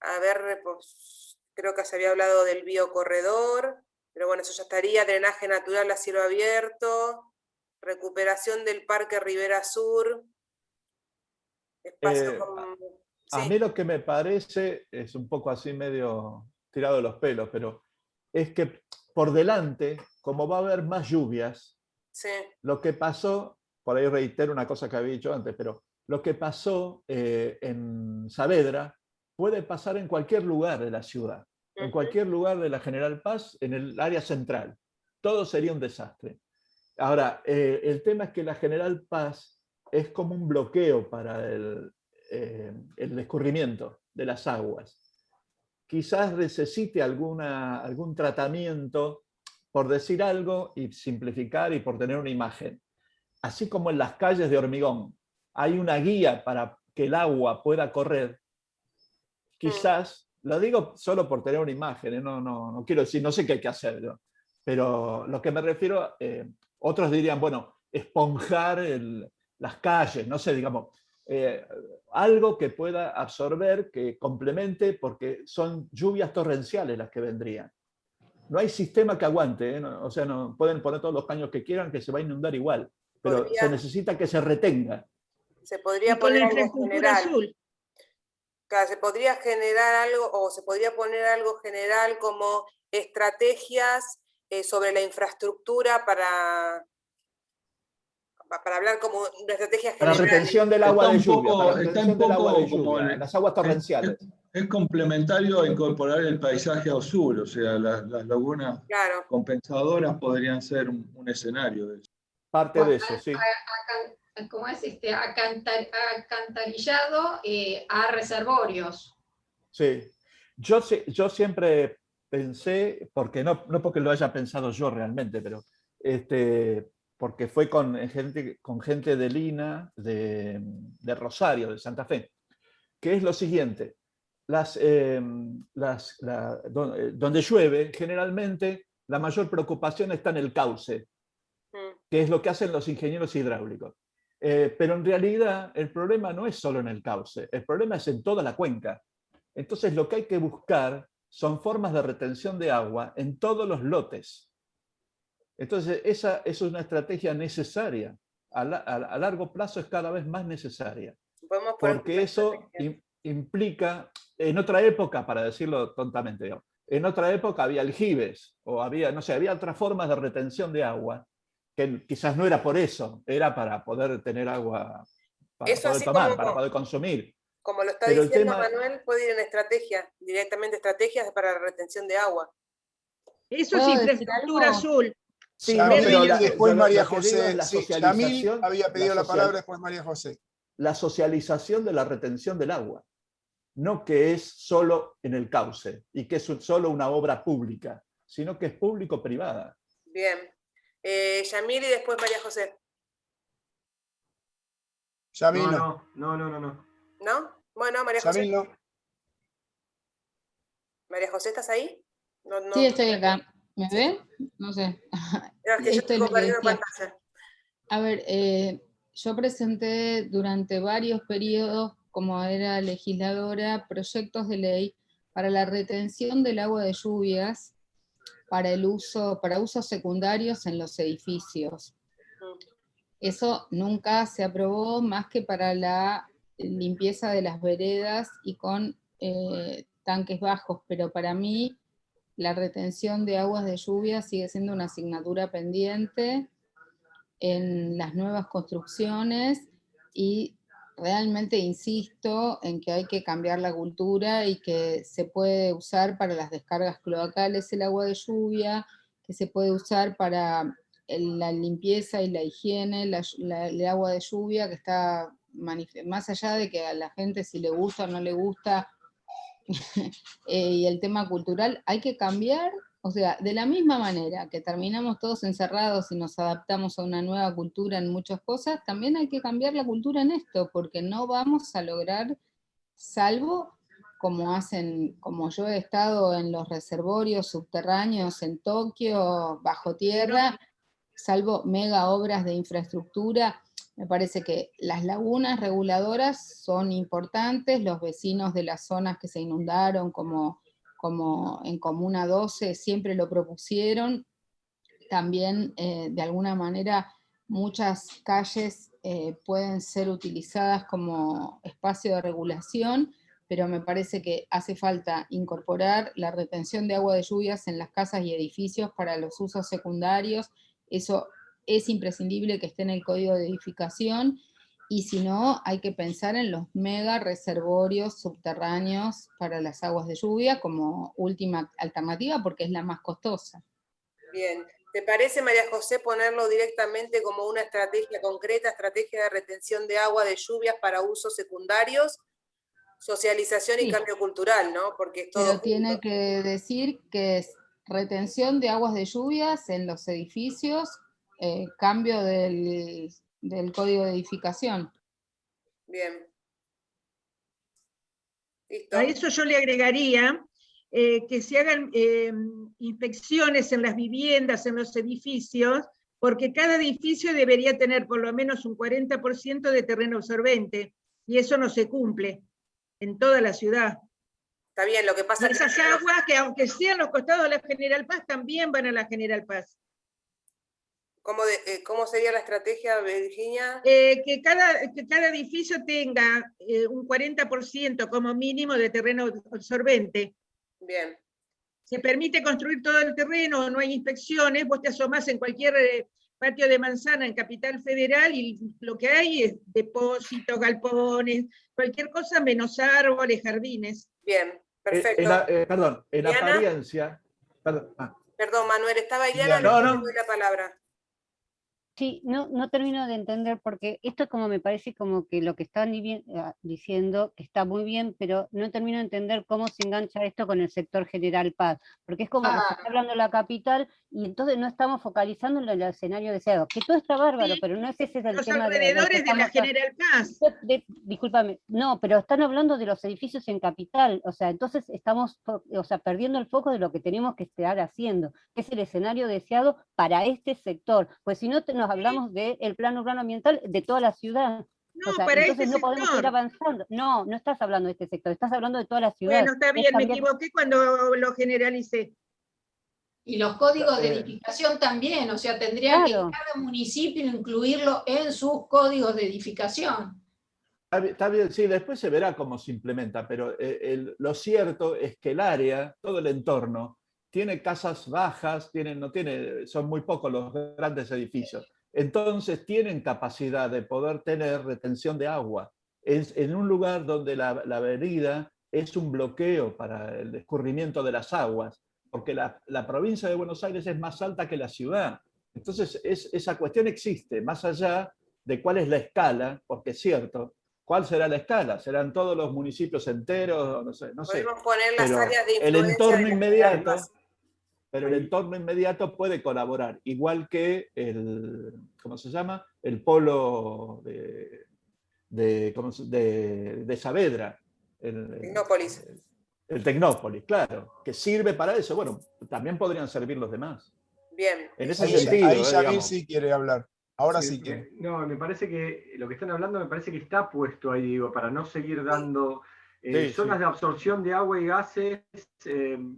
A ver, pues, creo que se había hablado del biocorredor, pero bueno, eso ya estaría, drenaje natural a cielo abierto, recuperación del Parque Rivera Sur, espacio con... A mí lo que me parece, es un poco así medio tirado de los pelos, pero es que por delante, como va a haber más lluvias, lo que pasó, por ahí reitero una cosa que había dicho antes, pero lo que pasó en Saavedra puede pasar en cualquier lugar de la ciudad, en cualquier lugar de la General Paz, en el área central. Todo sería un desastre. Ahora, el tema es que la General Paz es como un bloqueo para el escurrimiento de las aguas. Quizás necesite algún tratamiento, por decir algo y simplificar y por tener una imagen. Así como en las calles de hormigón hay una guía para que el agua pueda correr, quizás, lo digo solo por tener una imagen, no quiero decir, no sé qué hay que hacer, ¿no? Pero lo que me refiero, otros dirían, bueno, esponjar las calles, no sé, digamos, algo que pueda absorber, que complemente, porque son lluvias torrenciales las que vendrían. No hay sistema que aguante, o sea, no, pueden poner todos los caños que quieran, que se va a inundar igual, pero se necesita que se retenga. Se podría poner algo general. Azul. Claro, se podría generar algo, o se podría poner algo general como estrategias sobre la infraestructura para hablar como una estrategia general. Para retención del agua de lluvia. Está un poco como las aguas torrenciales. Es complementario a incorporar el paisaje a sur, o sea, las lagunas compensadoras podrían ser un escenario de eso. Parte de eso, sí. ¿Cómo es acantarillado a reservorios? Sí. Yo siempre pensé, porque no porque lo haya pensado yo realmente, pero porque fue con gente de Lina, de Rosario, de Santa Fe, que es lo siguiente. Donde llueve, generalmente la mayor preocupación está en el cauce, que es lo que hacen los ingenieros hidráulicos. Pero en realidad el problema no es solo en el cauce, el problema es en toda la cuenca. Entonces lo que hay que buscar son formas de retención de agua en todos los lotes. Entonces esa es una estrategia necesaria. A largo plazo es cada vez más necesaria. Porque eso implica, en otra época, para decirlo tontamente, digamos, en otra época había aljibes, o había, no sé, había otras formas de retención de agua, que quizás no era por eso, era para poder tener agua, para Eso poder así tomar, como, para poder consumir. como lo está Pero el diciendo tema, Manuel, puede ir en estrategia, directamente estrategias para la retención de agua. Eso es ¿Puedo decir infraestructura algo? azul. sí, Yamil, no, pero y después María lo que digo es José. la Sí, Yamil socialización, había pedido la palabra, después María José. la socialización de la retención del agua. No que es solo en el cauce y que es solo una obra pública, sino que es público-privada. Bien. Yamil y después María José. Yamil No. ¿No? Bueno, María José. Yamil no. María José, ¿estás ahí? No. Sí, estoy acá. ¿Me ven? No sé. No, es que yo Esto estoy es lo que compartiendo decía. pantalla. A ver, yo presenté durante varios periodos, como era legisladora, proyectos de ley para la retención del agua de lluvias para usos secundarios en los edificios. Eso nunca se aprobó más que para la limpieza de las veredas y con tanques bajos, pero para mí la retención de aguas de lluvia sigue siendo una asignatura pendiente en las nuevas construcciones y realmente insisto en que hay que cambiar la cultura y que se puede usar para las descargas cloacales el agua de lluvia, que se puede usar para la limpieza y la higiene, el agua de lluvia, que está más allá de que a la gente si le gusta o no le gusta, y el tema cultural, hay que cambiar, o sea, de la misma manera que terminamos todos encerrados y nos adaptamos a una nueva cultura en muchas cosas, también hay que cambiar la cultura en esto, porque no vamos a lograr, salvo como yo he estado en los reservorios subterráneos en Tokio, bajo tierra, salvo mega obras de infraestructura. Me parece que las lagunas reguladoras son importantes, los vecinos de las zonas que se inundaron, como en Comuna 12, siempre lo propusieron. También, de alguna manera, muchas calles pueden ser utilizadas como espacio de regulación, pero me parece que hace falta incorporar la retención de agua de lluvias en las casas y edificios para los usos secundarios. Eso es imprescindible que esté en el código de edificación, y si no, hay que pensar en los mega reservorios subterráneos para las aguas de lluvia como última alternativa, porque es la más costosa. Bien. ¿Te parece, María José, ponerlo directamente como una estrategia concreta, estrategia de retención de agua de lluvias para usos secundarios, socialización y cambio cultural, ¿no? Porque es todo Pero junto. tiene que decir que es retención de aguas de lluvias en los edificios, cambio del código de edificación. Bien. ¿Listo? A eso yo le agregaría que se hagan inspecciones en las viviendas, en los edificios, porque cada edificio debería tener por lo menos un 40% de terreno absorbente, y eso no se cumple en toda la ciudad. Está bien, lo que pasa es que esas aguas, que aunque sean los costados de la General Paz, también van a la General Paz. ¿Cómo sería la estrategia, Virginia? Que cada edificio tenga un 40% como mínimo de terreno absorbente. Bien. Se permite construir todo el terreno, no hay inspecciones, vos te asomás en cualquier patio de manzana en Capital Federal y lo que hay es depósitos, galpones, cualquier cosa menos árboles, jardines. Bien, perfecto. Perdón, en ¿Diana? apariencia... Perdón, Manuel, estaba Diana, No, le doy la palabra. Sí, no termino de entender, porque esto como me parece como que lo que están diciendo que está muy bien, pero no termino de entender cómo se engancha esto con el sector General Paz, porque es como que se está hablando de la capital y entonces no estamos focalizando en el escenario deseado, que todo está bárbaro, pero no es ese el Los tema alrededores de la General Paz. Discúlpame, no, pero están hablando de los edificios en capital, o sea, entonces estamos perdiendo el foco de lo que tenemos que estar haciendo, que es el escenario deseado para este sector, pues si no nos hablamos del plan urbano ambiental de toda la ciudad. No, o sea, para entonces este no podemos sector. ir avanzando. No estás hablando de este sector, estás hablando de toda la ciudad. Bueno, está bien, me equivoqué cuando lo generalicé. Y los códigos de edificación también, o sea, tendría que cada municipio incluirlo en sus códigos de edificación. Está bien, sí, después se verá cómo se implementa, pero lo cierto es que el área, todo el entorno, tiene casas bajas, son muy pocos los grandes edificios. Entonces tienen capacidad de poder tener retención de agua. Es en un lugar donde la avenida es un bloqueo para el escurrimiento de las aguas, porque la provincia de Buenos Aires es más alta que la ciudad. Entonces esa cuestión existe, más allá de cuál es la escala, porque es cierto, ¿cuál será la escala? ¿Serán todos los municipios enteros? No sé. Podemos poner las Pero áreas de el influencia entorno de la inmediato, General Paz. pero el entorno inmediato puede colaborar, igual que ¿cómo se llama? El polo de Saavedra. Tecnópolis. El Tecnópolis, claro, que sirve para eso. Bueno, también podrían servir los demás. Bien. En ese sentido, ahí Yamil digamos. sí quiere hablar. Ahora Sí, sí quiere. No, me parece que lo que están hablando me parece que está puesto ahí, digo, para no seguir dando zonas de absorción de agua y gases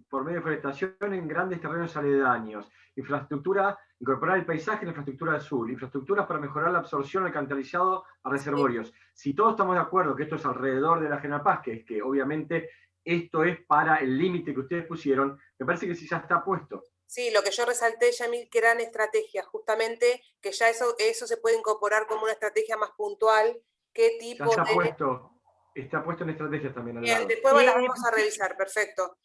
por medio de forestación en grandes terrenos aledaños. Infraestructura, incorporar el paisaje en la infraestructura azul. Infraestructuras para mejorar la absorción alcantarizado a reservorios. Si todos estamos de acuerdo que esto es alrededor de la General Paz, que es que obviamente esto es para el límite que ustedes pusieron, me parece que sí ya está puesto. Sí, lo que yo resalté, Yamil, que eran estrategias, justamente, que ya eso se puede incorporar como una estrategia más puntual. ¿Qué tipo ya está de...? Está puesto en estrategias también al Bien, lado. después las vamos a revisar, perfecto.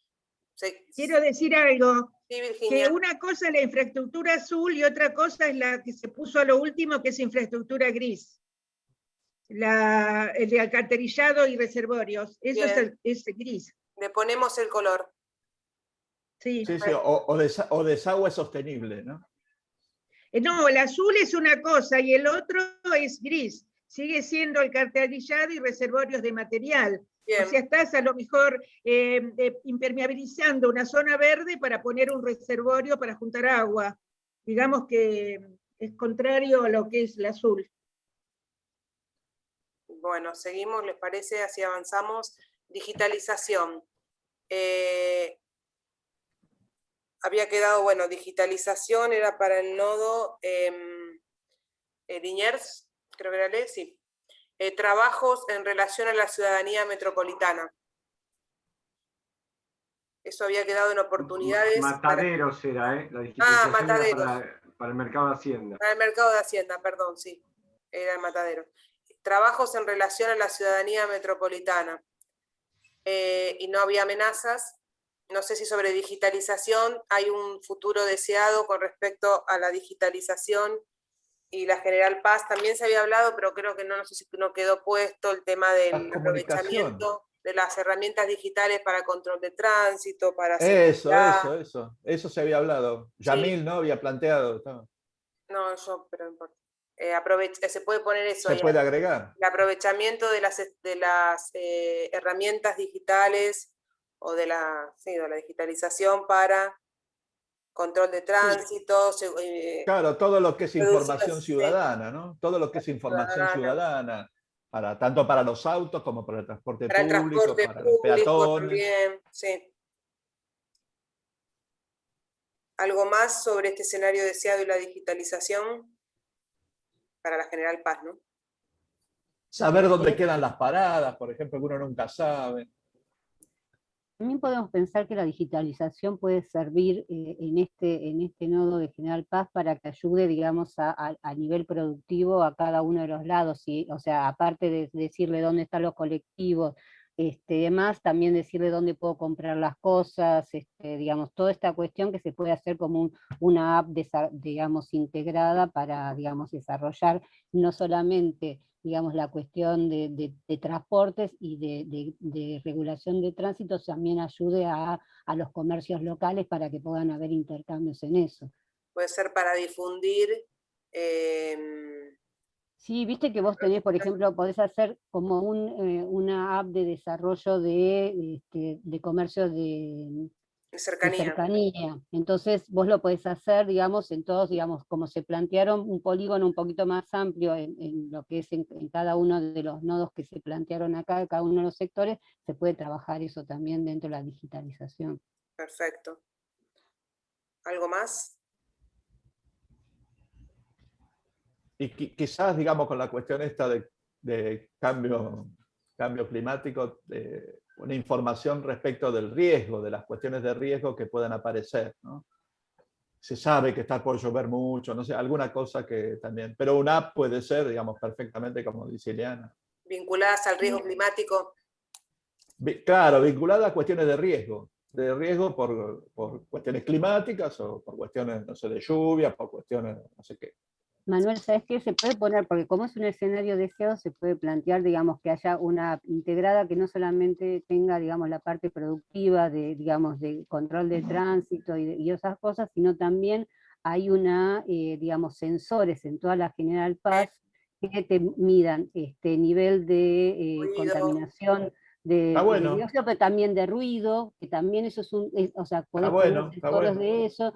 Sí. Quiero decir algo, sí, Virginia. que una cosa es la infraestructura azul y otra cosa es la que se puso a lo último, que es infraestructura gris. El de alcantarillado y reservorios, eso es gris. Le ponemos el color. Sí. Sí, o desagüe sostenible, ¿no? No, el azul es una cosa y el otro es gris. Sigue siendo alcantarillado y reservorios de material. Bien. O sea, estás a lo mejor impermeabilizando una zona verde para poner un reservorio para juntar agua. Digamos que es contrario a lo que es el azul. Bueno, seguimos, ¿les parece? Así avanzamos. Digitalización. Había quedado, bueno, digitalización era para el nodo Liniers, creo que era sí. Trabajos en relación a la ciudadanía metropolitana. Eso había quedado en oportunidades. Mataderos era, la digitalización Mataderos. Era para el mercado de Hacienda. Para el mercado de Hacienda, perdón, sí. Era el matadero. Trabajos en relación a la ciudadanía metropolitana. Y no había amenazas. No sé si sobre digitalización hay un futuro deseado con respecto a la digitalización y la General Paz. También se había hablado, pero creo que no sé si no quedó puesto el tema del aprovechamiento de las herramientas digitales para control de tránsito, para seguridad. Eso se había hablado. Yamil, ¿no? Había planteado. No, pero no importa. Se puede poner eso. Se puede agregar. El aprovechamiento de las herramientas digitales o de la digitalización para control de tránsito. Claro, todo lo que es información ciudadana, ¿no? Todo lo que es información ciudadana, tanto para los autos como para el transporte público, para los peatones. También, sí. ¿Algo más sobre este escenario deseado y la digitalización? Para la General Paz, ¿no? Saber dónde quedan las paradas, por ejemplo, que uno nunca sabe. También podemos pensar que la digitalización puede servir en este nodo de General Paz para que ayude, digamos, a nivel productivo a cada uno de los lados, o sea, aparte de decirle dónde están los colectivos, demás, también decirle dónde puedo comprar las cosas, digamos, toda esta cuestión que se puede hacer como una app, digamos, integrada para, digamos, desarrollar no solamente, digamos, la cuestión de transportes y de regulación de tránsito, también ayude a los comercios locales para que puedan haber intercambios en eso. Puede ser para difundir... Sí, viste que vos tenés, por ejemplo, podés hacer como una app de desarrollo de comercio de cercanía. Entonces vos lo podés hacer, digamos, en todos, digamos, como se plantearon un polígono un poquito más amplio en lo que es en cada uno de los nodos que se plantearon acá, cada uno de los sectores, se puede trabajar eso también dentro de la digitalización. Perfecto. ¿Algo más? Y quizás, digamos, con la cuestión esta de de cambio climático, una información respecto del riesgo, de las cuestiones de riesgo que puedan aparecer, ¿no? Se sabe que está por llover mucho, no sé, alguna cosa que también... Pero una app puede ser, digamos, perfectamente, como dice Ileana. Vinculadas al riesgo climático. Claro, vinculada a cuestiones de riesgo por cuestiones climáticas o por cuestiones, no sé, de lluvia, por cuestiones, no sé qué. Manuel, ¿sabes qué? Se puede poner, porque como es un escenario deseado, se puede plantear, digamos, que haya una app integrada que no solamente tenga, digamos, la parte productiva de, digamos, de control de tránsito y esas cosas, sino también hay una, digamos, sensores en toda la General Paz que te midan este nivel de contaminación de bueno. dióxido, pero también de ruido, que también eso es o sea, podés bueno, poner sensores de eso,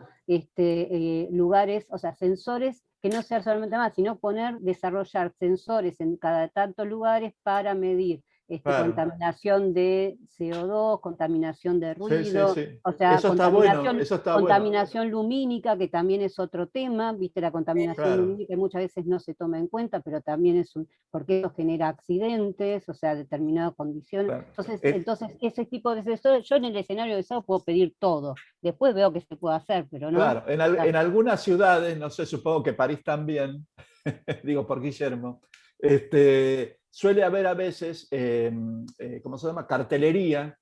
lugares, o sea, sensores que no sea solamente más, sino desarrollar sensores en cada tantos lugares para medir Claro. contaminación de CO2, contaminación de ruido, sí. o sea, Eso está bueno, eso está contaminación lumínica, que también es otro tema, viste, la contaminación Claro. lumínica muchas veces no se toma en cuenta, pero también porque eso genera accidentes, o sea, determinadas condiciones. Claro. Entonces, ese tipo de sensores, yo en el escenario de SAO puedo pedir todo, después veo que se puede hacer, pero no. Claro, en algunas ciudades, no sé, supongo que París también, digo por Guillermo, suele haber a veces, ¿cómo se llama? Cartelería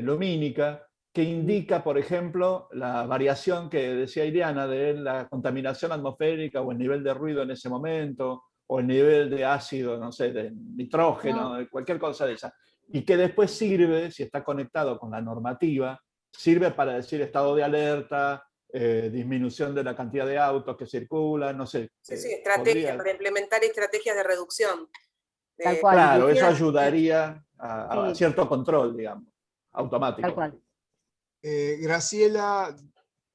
lumínica que indica, por ejemplo, la variación que decía Ileana de la contaminación atmosférica o el nivel de ruido en ese momento, o el nivel de ácido, no sé, de nitrógeno, cualquier cosa de esa. Y que después sirve, si está conectado con la normativa, sirve para decir estado de alerta, disminución de la cantidad de autos que circulan, no sé. Sí, estrategias, para implementar estrategias de reducción. Tal cual. Claro, eso ayudaría a cierto control, digamos, automático. Tal cual. Graciela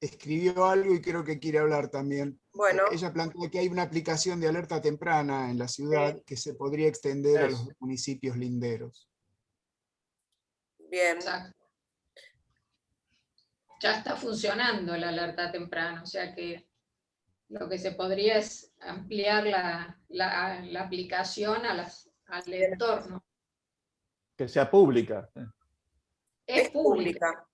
escribió algo y creo que quiere hablar también. Bueno. Ella plantea que hay una aplicación de alerta temprana en la ciudad que se podría extender a los municipios linderos. Bien. Exacto. Ya está funcionando la alerta temprana, o sea que lo que se podría es ampliar la aplicación al entorno. Que sea pública. Es pública.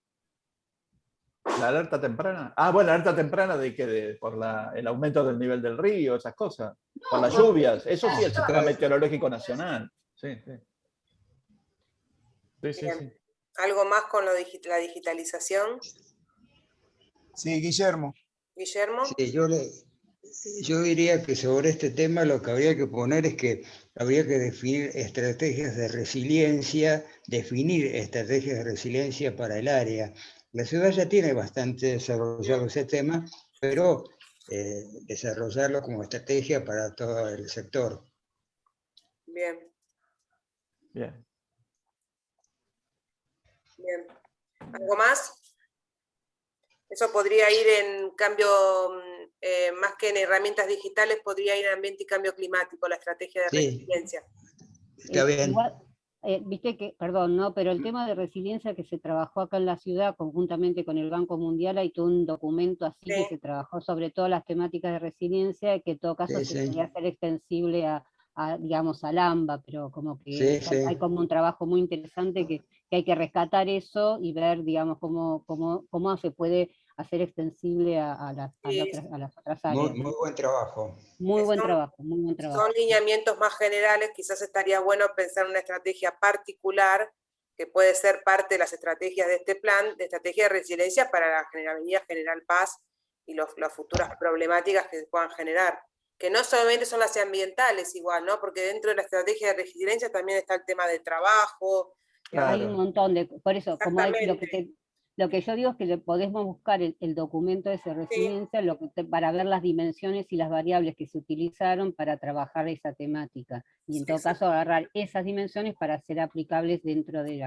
¿La alerta temprana? Ah, bueno, la alerta temprana de que por el aumento del nivel del río, esas cosas. Por las lluvias. Eso sí, el Sistema Meteorológico Nacional. Sí. ¿Algo más con la digitalización? Sí, Guillermo. ¿Guillermo? Sí, yo diría que sobre este tema lo que habría que poner es que habría que definir estrategias de resiliencia para el área. La ciudad ya tiene bastante desarrollado ese tema, pero desarrollarlo como estrategia para todo el sector. Bien. ¿Algo más? Eso podría ir en cambio, más que en herramientas digitales, podría ir en ambiente y cambio climático, la estrategia de resiliencia. Está bien. Igual, viste que, perdón, ¿no? Pero el tema de resiliencia que se trabajó acá en la ciudad, conjuntamente con el Banco Mundial, hay todo un documento así que se trabajó sobre todas las temáticas de resiliencia, que en todo caso se podría hacer extensible digamos, al AMBA, pero como que hay como un trabajo muy interesante que hay que rescatar eso y ver, digamos, cómo se puede hacer extensible a las otras áreas. Muy buen trabajo. Muy buen trabajo. Son lineamientos más generales, quizás estaría bueno pensar una estrategia particular que puede ser parte de las estrategias de este plan, de estrategia de resiliencia para la Avenida General Paz y las futuras problemáticas que se puedan generar. Que no solamente son las ambientales igual, ¿no? Porque dentro de la estrategia de resiliencia también está el tema del trabajo. Claro. Hay un montón por eso, como lo que yo digo es que podemos buscar el documento de esa resiliencia para ver las dimensiones y las variables que se utilizaron para trabajar esa temática. Y en todo caso agarrar esas dimensiones para ser aplicables dentro de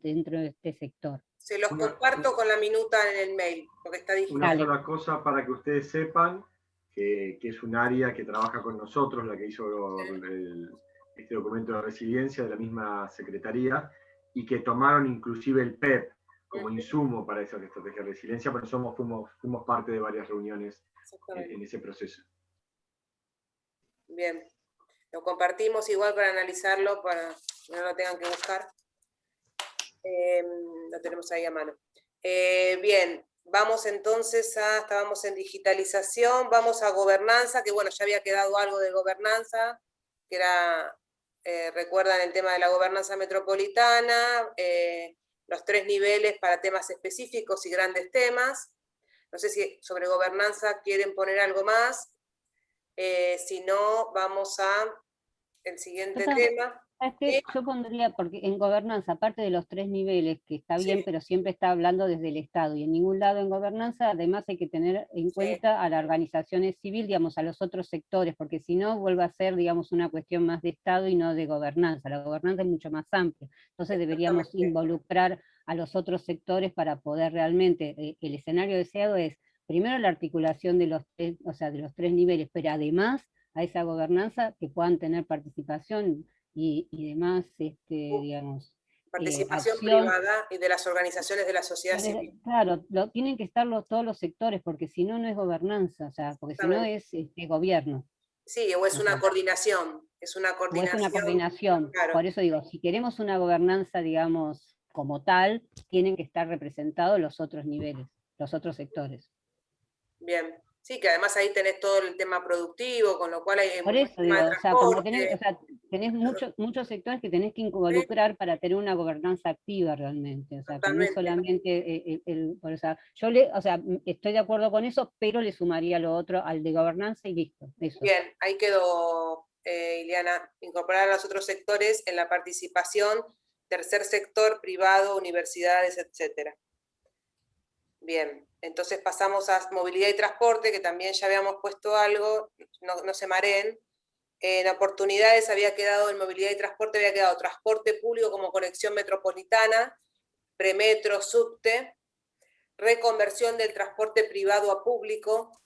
dentro de este sector. Se los comparto con la minuta en el mail, porque está digital. Una sola cosa para que ustedes sepan, que es un área que trabaja con nosotros, la que hizo este documento de resiliencia de la misma Secretaría, y que tomaron inclusive el PEP como insumo para esa estrategia de resiliencia, pero fuimos parte de varias reuniones en ese proceso. Bien. Lo compartimos igual para analizarlo, para que no lo tengan que buscar. Lo tenemos ahí a mano. Bien, vamos entonces estábamos en digitalización, vamos a gobernanza, que bueno, ya había quedado algo de gobernanza, que era, recuerdan el tema de la gobernanza metropolitana, los 3 niveles para temas específicos y grandes temas. No sé si sobre gobernanza quieren poner algo más. Si no, vamos a el siguiente tema. Es que yo pondría, porque en gobernanza, aparte de los 3 niveles, que está bien, pero siempre está hablando desde el Estado, y en ningún lado en gobernanza, además hay que tener en cuenta a la organización civil, digamos, a los otros sectores, porque si no, vuelve a ser, digamos, una cuestión más de Estado y no de gobernanza. La gobernanza es mucho más amplia, entonces deberíamos involucrar a los otros sectores para poder realmente, el escenario deseado es, primero la articulación de los 3, o sea, de los 3 niveles, pero además a esa gobernanza que puedan tener participación y demás, digamos, participación privada y de las organizaciones de la sociedad civil. Claro, tienen que estar todos los sectores, porque si no, no es gobernanza, o sea, porque si no es gobierno. Sí, o es una coordinación, es una coordinación. O es una coordinación, claro. Por eso digo, si queremos una gobernanza, digamos, como tal, tienen que estar representados los otros niveles, los otros sectores. Bien. Sí, que además ahí tenés todo el tema productivo, con lo cual hay por eso digo, o sea, como tenés muchos sectores que tenés que involucrar para tener una gobernanza activa realmente, o sea, que no es solamente estoy de acuerdo con eso, pero le sumaría lo otro al de gobernanza y listo. Eso. Bien, ahí quedó, Ileana, incorporar a los otros sectores en la participación, tercer sector, privado, universidades, etcétera. Bien, entonces pasamos a movilidad y transporte, que también ya habíamos puesto algo, no se mareen. En oportunidades había quedado, en movilidad y transporte había quedado transporte público como conexión metropolitana, premetro, subte, reconversión del transporte privado a público,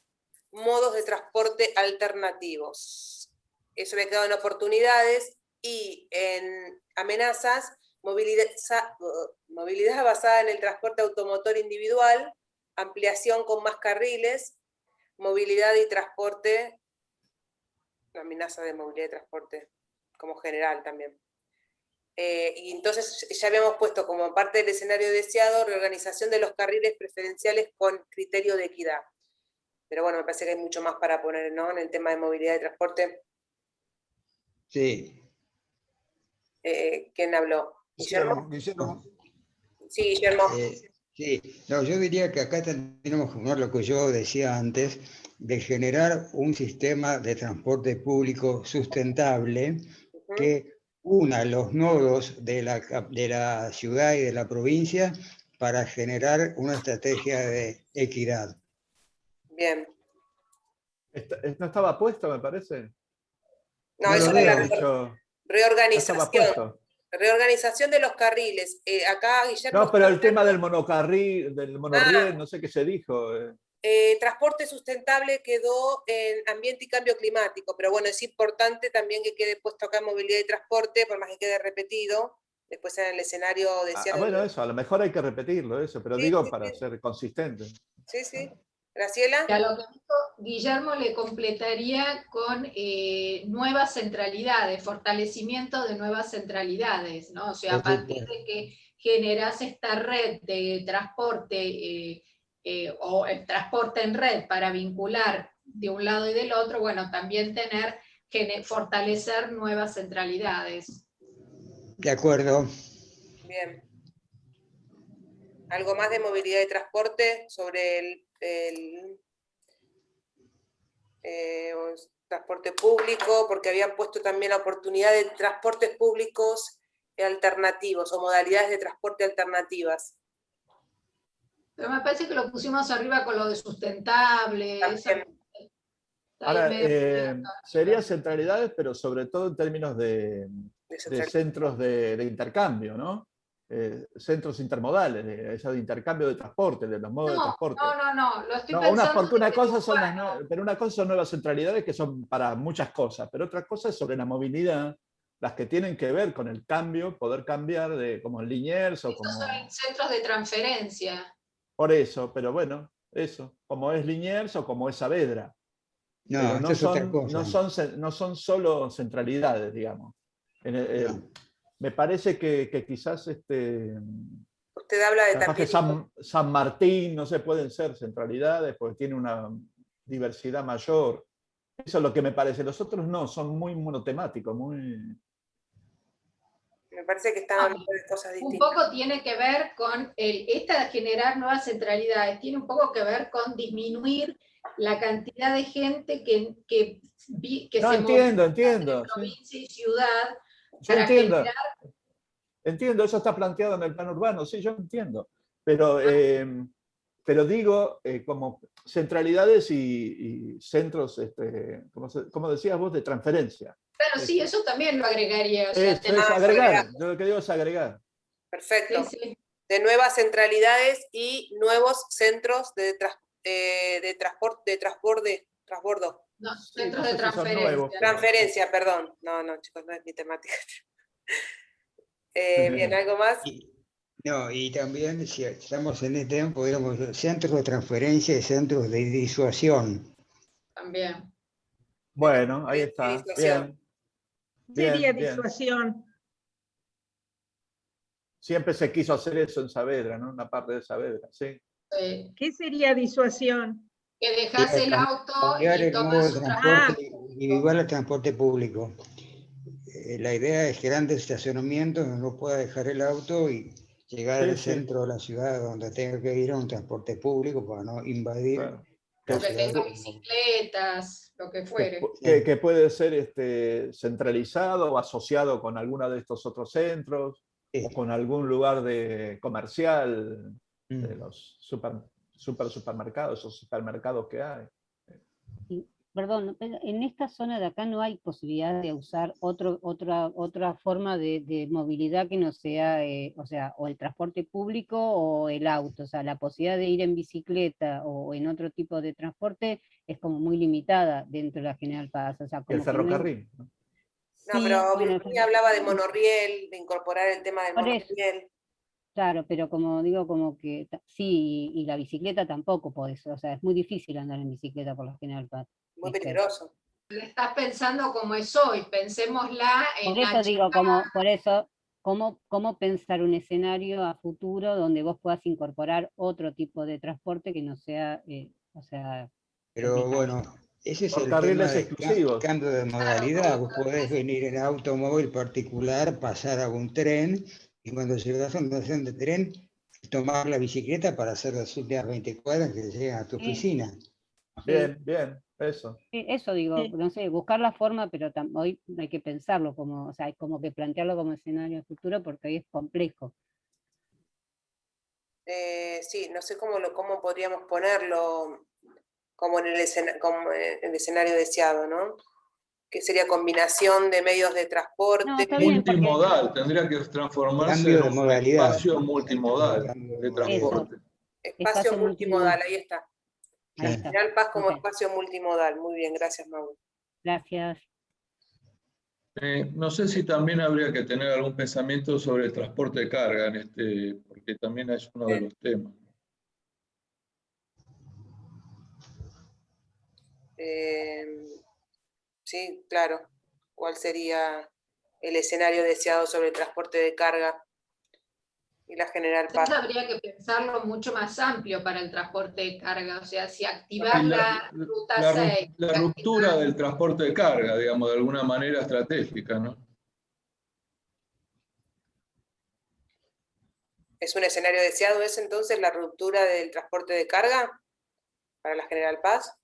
modos de transporte alternativos. Eso había quedado en oportunidades, y en amenazas, movilidad basada en el transporte automotor individual, ampliación con más carriles, movilidad y transporte, la amenaza de movilidad y transporte como general también. Y entonces ya habíamos puesto como parte del escenario deseado reorganización de los carriles preferenciales con criterio de equidad. Pero bueno, me parece que hay mucho más para poner, ¿no? En el tema de movilidad y transporte. Sí. ¿Quién habló? ¿Guillermo? Sí, Guillermo. Sí, no, yo diría que acá tenemos que poner lo que yo decía antes, de generar un sistema de transporte público sustentable que una los nodos de la ciudad y de la provincia para generar una estrategia de equidad. Bien. ¿No estaba puesto, me parece? No, eso era la reorganización. Reorganización de los carriles. Acá, Guillermo... No, pero el tema del monocarril, del monorriel, no sé qué se dijo. Transporte sustentable quedó en ambiente y cambio climático, pero bueno, es importante también que quede puesto acá en movilidad y transporte, por más que quede repetido, después en el escenario deseado. Bueno, eso, a lo mejor hay que repetirlo, eso, pero digo para ser consistente. Sí, sí. Graciela. A lo que dijo Guillermo le completaría con nuevas centralidades, fortalecimiento de nuevas centralidades, ¿no? O sea, a partir de que generas esta red de transporte o el transporte en red para vincular de un lado y del otro, bueno, también tener que fortalecer nuevas centralidades. De acuerdo. Bien. ¿Algo más de movilidad y transporte sobre el transporte público? Porque habían puesto también la oportunidad de transportes públicos alternativos o modalidades de transporte alternativas. Pero me parece que lo pusimos arriba con lo de sustentable. Ahora, sería centralidades, pero sobre todo en términos de centros de intercambio, ¿no? Centros intermodales, de intercambio de transporte, de los modos de transporte. No, lo estoy pensando. Porque una cosa son nuevas centralidades que son para muchas cosas, pero otra cosa es sobre la movilidad, las que tienen que ver con el cambio, poder cambiar como en Liniers o como... Estos son centros de transferencia. Por eso, pero bueno, eso, como es Liniers o como es Saavedra. No, no, esto es otra cosa. no son solo centralidades, digamos. No. Me parece que quizás Usted habla de capaz que también. San Martín, no se pueden ser centralidades porque tiene una diversidad mayor. Eso es lo que me parece. Los otros no, son muy monotemáticos, muy... Me parece que están hablando de cosas distintas. Un poco tiene que ver con esta generar nuevas centralidades, tiene un poco que ver con disminuir la cantidad de gente que No, se entiendo, entre provincia y ciudad. Yo entiendo. Entiendo, eso está planteado en el plan urbano, sí, yo entiendo. Pero digo, como centralidades y centros, como decías vos, de transferencia. Claro, sí, eso también lo agregaría. O sea, es agregar, yo lo que digo es agregar. Perfecto. Sí, sí. De nuevas centralidades y nuevos centros de transbordo. No, Sí, centros no sé de si son transferencia. nuevos, Transferencia, perdón. No, chicos, no es mi temática. Bien, ¿algo más? No, y también, si estamos en este tiempo, podríamos centros de transferencia y centros de disuasión. También. Bueno, ahí está. Bien. Sería Bien. disuasión. Siempre se quiso hacer eso en Saavedra, ¿no? Una parte de Saavedra, sí. ¿Qué sería disuasión? Que dejas el auto Cambiar y el modo tomas de un transporte individual al transporte público. La idea es grandes estacionamientos donde uno pueda dejar el auto y llegar al centro de la ciudad donde tenga que ir a un transporte público para no invadir. Claro. O que tenga bicicletas, lo que fuere. Que puede ser centralizado o asociado con alguno de estos otros centros, o con algún lugar comercial, de los supermercados o supermercados que hay. Perdón, en esta zona de acá no hay posibilidad de usar otra forma de movilidad que no sea, o el transporte público o el auto. O sea, la posibilidad de ir en bicicleta o en otro tipo de transporte es como muy limitada dentro de la General Paz. O sea, como el ferrocarril. No, pero Virginia hablaba de monorriel, de incorporar el tema del monorriel. Claro, pero como digo, como que sí, y la bicicleta tampoco podés, o sea, es muy difícil andar en bicicleta por la General Paz. Muy peligroso. Estás pensando como es hoy, pensémosla en por eso digo, ¿cómo pensar un escenario a futuro donde vos puedas incorporar otro tipo de transporte que no sea, Pero bueno, ese es por el carriles tema exclusivos. cambio de modalidad. Vos podés venir en automóvil particular, pasar a un tren, y cuando llegas a una estación de tren, tomar la bicicleta para hacer las últimas 20 cuadras que llegan a tu oficina. Bien, eso. Sí, eso digo, no sé, buscar la forma, pero hoy hay que pensarlo, o sea, hay como que plantearlo como escenario futuro porque hoy es complejo. Sí, no sé cómo podríamos ponerlo como en el escenario deseado, ¿no? Que sería combinación de medios de transporte. Multimodal, tendría que transformarse en un espacio multimodal de transporte. Espacio multimodal, ahí está. La General Paz como espacio multimodal. Muy bien, gracias, Mauro. Gracias. No sé si también habría que tener algún pensamiento sobre el transporte de carga, porque también es uno de los temas. Sí, claro. ¿Cuál sería el escenario deseado sobre el transporte de carga y la General Paz? Habría que pensarlo mucho más amplio para el transporte de carga, o sea, si activar la ruta 6. La ruptura del transporte de carga, digamos, de alguna manera estratégica, ¿no? ¿Es un escenario deseado ese entonces, la ruptura del transporte de carga para la General Paz?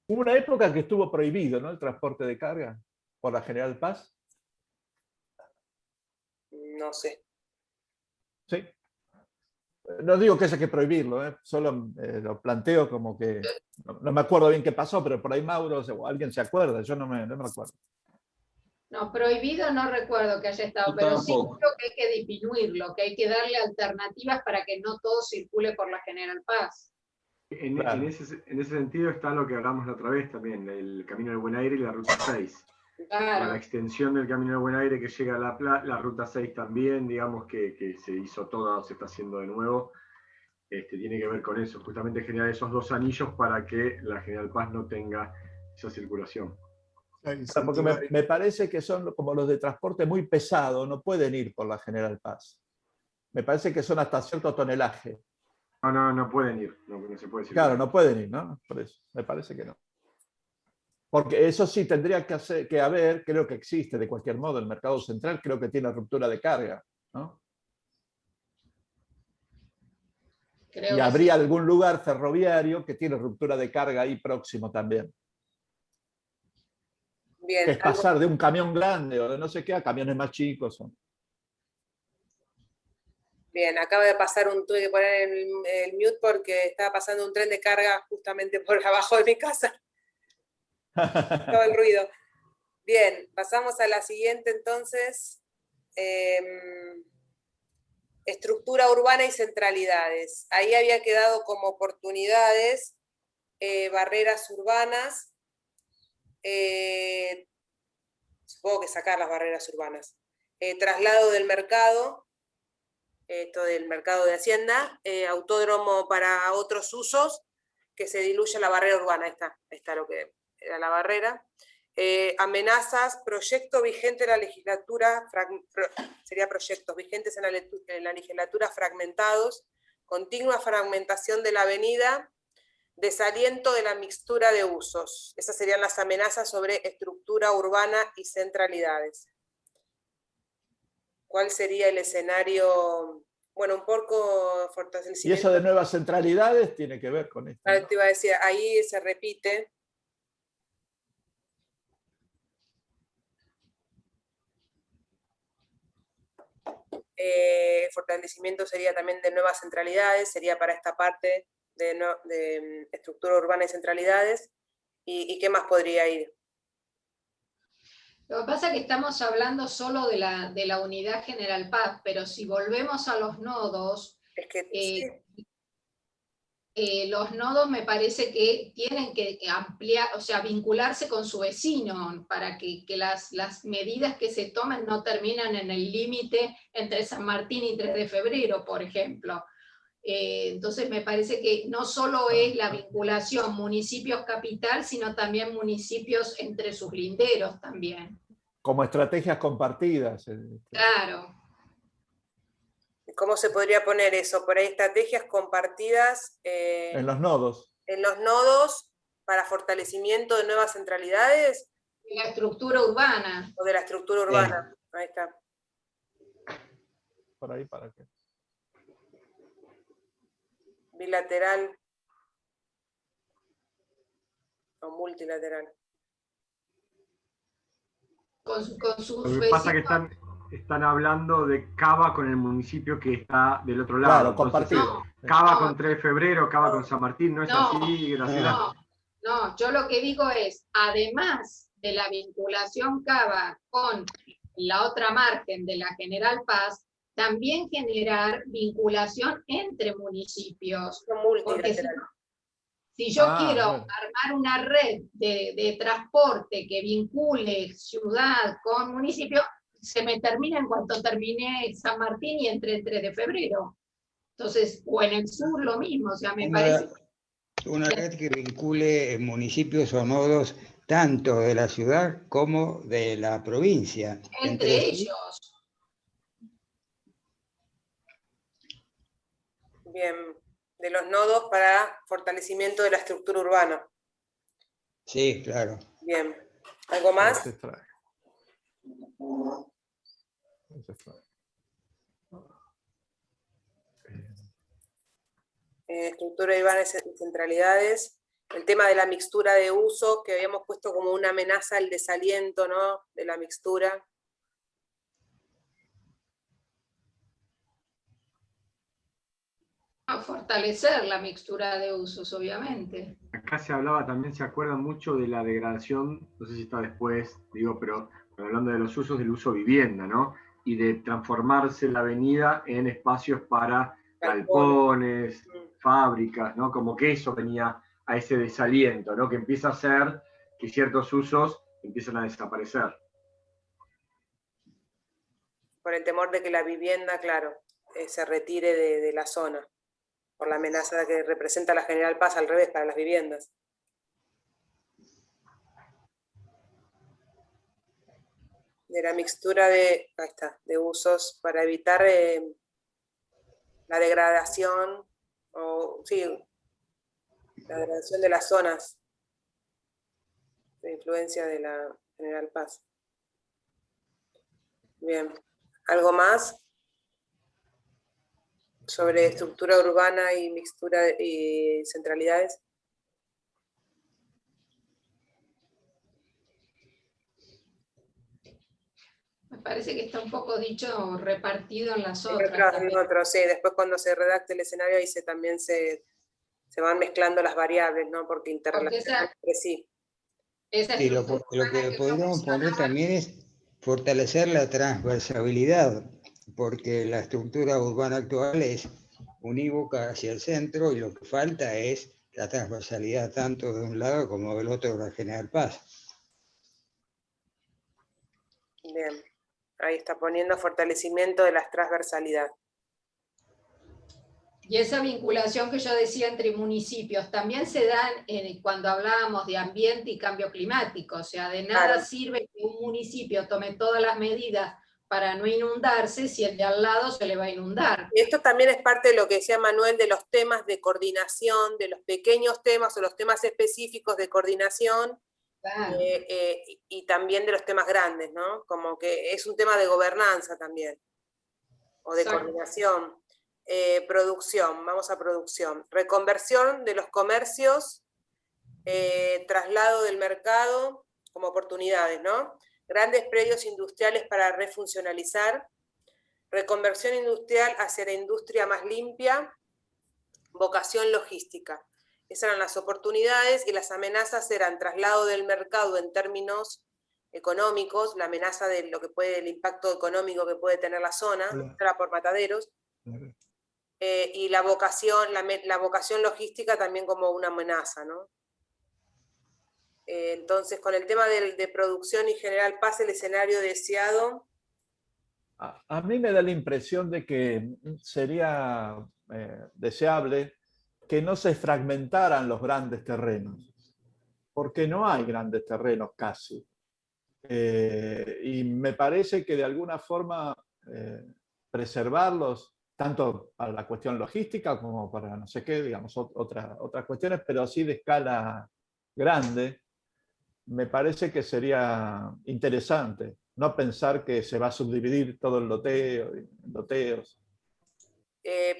Hubo una época que estuvo prohibido, ¿no? El transporte de carga por la General Paz. No sé. Sí. No digo que haya que prohibirlo, solo lo planteo como que... No me acuerdo bien qué pasó, pero por ahí Mauro o alguien se acuerda, yo no me acuerdo. No, prohibido no recuerdo que haya estado, pero sí creo que hay que disminuirlo, que hay que darle alternativas para que no todo circule por la General Paz. En ese sentido está lo que hablamos la otra vez también, el Camino del Buen Aire y la Ruta 6. Claro. La extensión del Camino del Buen Aire que llega a la Ruta 6 también, digamos que se hizo toda, se está haciendo de nuevo, tiene que ver con eso, justamente generar esos dos anillos para que la General Paz no tenga esa circulación. Porque me parece que son como los de transporte muy pesado, no pueden ir por la General Paz. Me parece que son hasta cierto tonelaje. No pueden ir, no se puede decir. Claro, no pueden ir, ¿no? Por eso, me parece que no. Porque eso sí tendría que haber, creo que existe de cualquier modo, el mercado central creo que tiene ruptura de carga, ¿no? Creo y habría algún lugar ferroviario que tiene ruptura de carga ahí próximo también. Bien, que es pasar de un camión grande o de no sé qué a camiones más chicos. Bien, acaba de pasar tuve que poner el mute porque estaba pasando un tren de carga justamente por abajo de mi casa. Todo el ruido. Bien, pasamos a la siguiente entonces. Estructura urbana y centralidades. Ahí había quedado como oportunidades barreras urbanas. Supongo que sacar las barreras urbanas. Traslado del mercado, esto del mercado de Hacienda, autódromo para otros usos, que se diluya la barrera urbana. Ahí está lo que era la barrera. Amenazas, proyecto vigente en la legislatura, sería proyectos vigentes en la legislatura fragmentados, continua fragmentación de la avenida, desaliento de la mixtura de usos. Esas serían las amenazas sobre estructura urbana y centralidades. ¿Cuál sería el escenario? Bueno, un poco fortalecimiento. Y eso de nuevas centralidades tiene que ver con esto, ¿no? Te iba a decir, ahí se repite. Fortalecimiento sería también de nuevas centralidades, sería para esta parte de estructura urbana y centralidades. ¿Y qué más podría ir? Lo que pasa es que estamos hablando solo de la unidad General Paz, pero si volvemos a los nodos, es que, los nodos me parece que tienen que ampliar, o sea, vincularse con su vecino para que las medidas que se tomen no terminen en el límite entre San Martín y 3 de febrero, por ejemplo. Entonces me parece que no solo es la vinculación municipios-capital, sino también municipios entre sus linderos también. Como estrategias compartidas. Claro. ¿Cómo se podría poner eso? Por ahí estrategias compartidas. En los nodos. En los nodos para fortalecimiento de nuevas centralidades. De la estructura urbana. O de la estructura urbana. Ahí está. Por ahí, ¿para qué? Bilateral. O multilateral. Con sus Lo que pasa es que están hablando de Cava con el municipio que está del otro lado. Claro, compartido. Cava con 3 de febrero, Cava con San Martín, ¿no es así, Graciela? No, yo lo que digo es, además de la vinculación Cava con la otra margen de la General Paz, también generar vinculación entre municipios. Porque si yo quiero armar una red de transporte que vincule ciudad con municipio, se me termina en cuanto termine San Martín y entre el 3 de febrero. Entonces, o en el sur lo mismo, o sea, me parece... Una red que vincule municipios o nodos tanto de la ciudad como de la provincia. Entre ellos. Bien, de los nodos para fortalecimiento de la estructura urbana. Sí, claro. Bien. ¿Algo más? Estructura urbana y centralidades. El tema de la mixtura de uso, que habíamos puesto como una amenaza al desaliento, ¿no? De la mixtura. Fortalecer la mixtura de usos, obviamente. Acá se hablaba también, se acuerda mucho de la degradación, no sé si está después, digo, pero hablando de los usos del uso vivienda, ¿no? Y de transformarse la avenida en espacios para galpones, fábricas, ¿no? Como que eso venía a ese desaliento, ¿no? Que empieza a hacer que ciertos usos empiezan a desaparecer. Por el temor de que la vivienda, claro, se retire de la zona. Por la amenaza que representa la General Paz al revés para las viviendas. de la mixtura de, ahí está, de usos para evitar la degradación, o sí, la degradación de las zonas de influencia de la General Paz. Bien, ¿algo más sobre estructura urbana y mixtura y centralidades? Me parece que está un poco dicho repartido en las otras. En otros, sí, después cuando se redacte el escenario ahí también se van mezclando las variables, ¿no? Porque interrelacionan entre sí. Sí, lo que podríamos poner también es fortalecer la transversalidad, porque la estructura urbana actual es unívoca hacia el centro y lo que falta es la transversalidad tanto de un lado como del otro de la General Paz. Bien, ahí está poniendo fortalecimiento de la transversalidad. Y esa vinculación que yo decía entre municipios también se da cuando hablábamos de ambiente y cambio climático. O sea, de nada sirve que un municipio tome todas las medidas para no inundarse si el de al lado se le va a inundar. Y esto también es parte de lo que decía Manuel de los temas de coordinación, de los pequeños temas o los temas específicos de coordinación. Claro. Y también de los temas grandes, ¿no? Como que es un tema de gobernanza también, o de coordinación. Producción, vamos a producción. Reconversión de los comercios, traslado del mercado como oportunidades, ¿no? Grandes predios industriales para refuncionalizar, reconversión industrial hacia la industria más limpia, vocación logística. Esas eran las oportunidades y las amenazas eran traslado del mercado en términos económicos, la amenaza de lo que puede, el impacto económico que puede tener la zona, por mataderos, y la vocación logística también como una amenaza, ¿no? Entonces, con el tema de producción y General Paz, el escenario deseado. A mí me da la impresión de que sería deseable que no se fragmentaran los grandes terrenos, porque no hay grandes terrenos casi. Y me parece que de alguna forma preservarlos, tanto para la cuestión logística como para no sé qué, digamos, otras cuestiones, pero así de escala grande, me parece que sería interesante. No pensar que se va a subdividir todo el loteos.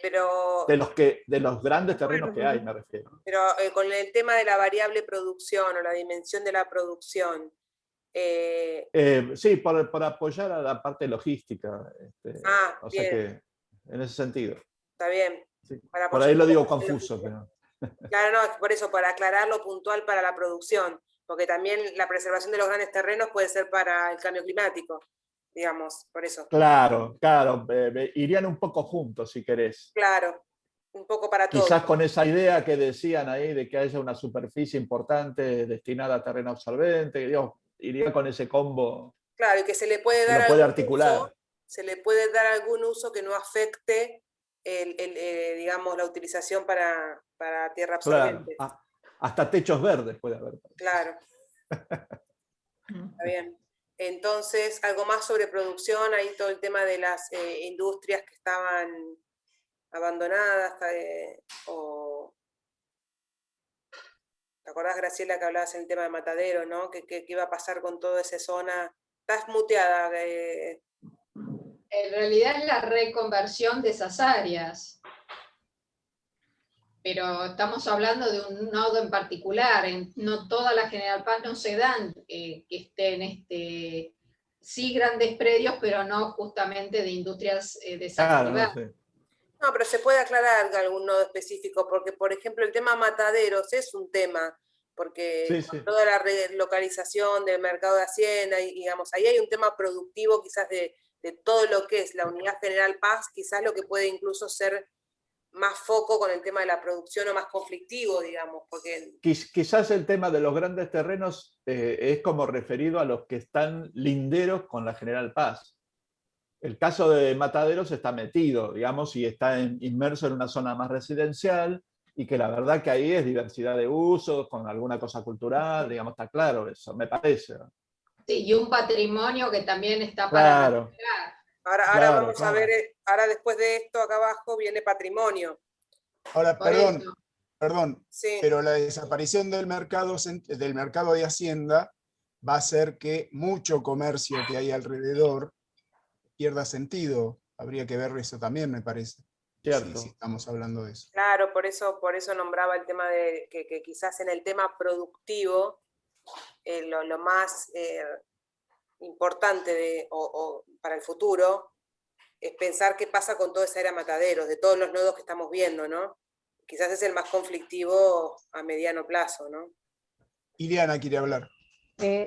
Pero de los grandes terrenos que hay, me refiero. Pero con el tema de la variable producción o la dimensión de la producción. Sí, por apoyar a la parte logística. O sea que, en ese sentido. Está bien. Sí. Por ahí lo digo confuso. Pero... Claro, no, por eso, para aclarar lo puntual para la producción, porque también la preservación de los grandes terrenos puede ser para el cambio climático, digamos, por eso. Claro, irían un poco juntos, si querés. Claro, un poco para todo. Quizás con esa idea que decían ahí de que haya una superficie importante destinada a terreno absorbente, digamos, iría con ese combo. Claro, y que se le puede dar se le puede dar algún uso que no afecte digamos, la utilización para tierra absorbente. Claro. Hasta techos verdes puede haber. Claro. Está bien. Entonces, algo más sobre producción, ahí todo el tema de las industrias que estaban abandonadas, o... ¿Te acordás, Graciela, que hablabas en el tema de Matadero, ¿no? ¿Qué iba a pasar con toda esa zona? Estás muteada. En realidad es la reconversión de esas áreas. Pero estamos hablando de un nodo en particular. No toda la General Paz no se dan que estén sí grandes predios, pero no justamente de industrias de esa actividad. No, pero se puede aclarar algún nodo específico, porque, por ejemplo, el tema Mataderos es un tema, porque con toda la relocalización del mercado de Hacienda, y, digamos, ahí hay un tema productivo quizás de todo lo que es la Unidad General Paz, quizás lo que puede incluso ser más foco con el tema de la producción o más conflictivo, digamos. Porque... Quizás el tema de los grandes terrenos es como referido a los que están linderos con la General Paz. El caso de Mataderos está metido, digamos, y está inmerso en una zona más residencial, y que la verdad que ahí es diversidad de usos, con alguna cosa cultural, digamos, está claro eso, me parece. Sí, y un patrimonio que también está para recuperar. Ahora vamos a ver, ahora después de esto acá abajo viene patrimonio. Ahora, perdón, sí. Pero la desaparición del mercado de Hacienda va a hacer que mucho comercio que hay alrededor pierda sentido. Habría que ver eso también, me parece. Cierto. Si estamos hablando de eso. Claro, por eso nombraba el tema de que quizás en el tema productivo lo más importante para el futuro es pensar qué pasa con toda esa era mataderos, de todos los nodos que estamos viendo, ¿no? Quizás es el más conflictivo a mediano plazo, ¿no? Ileana quiere hablar.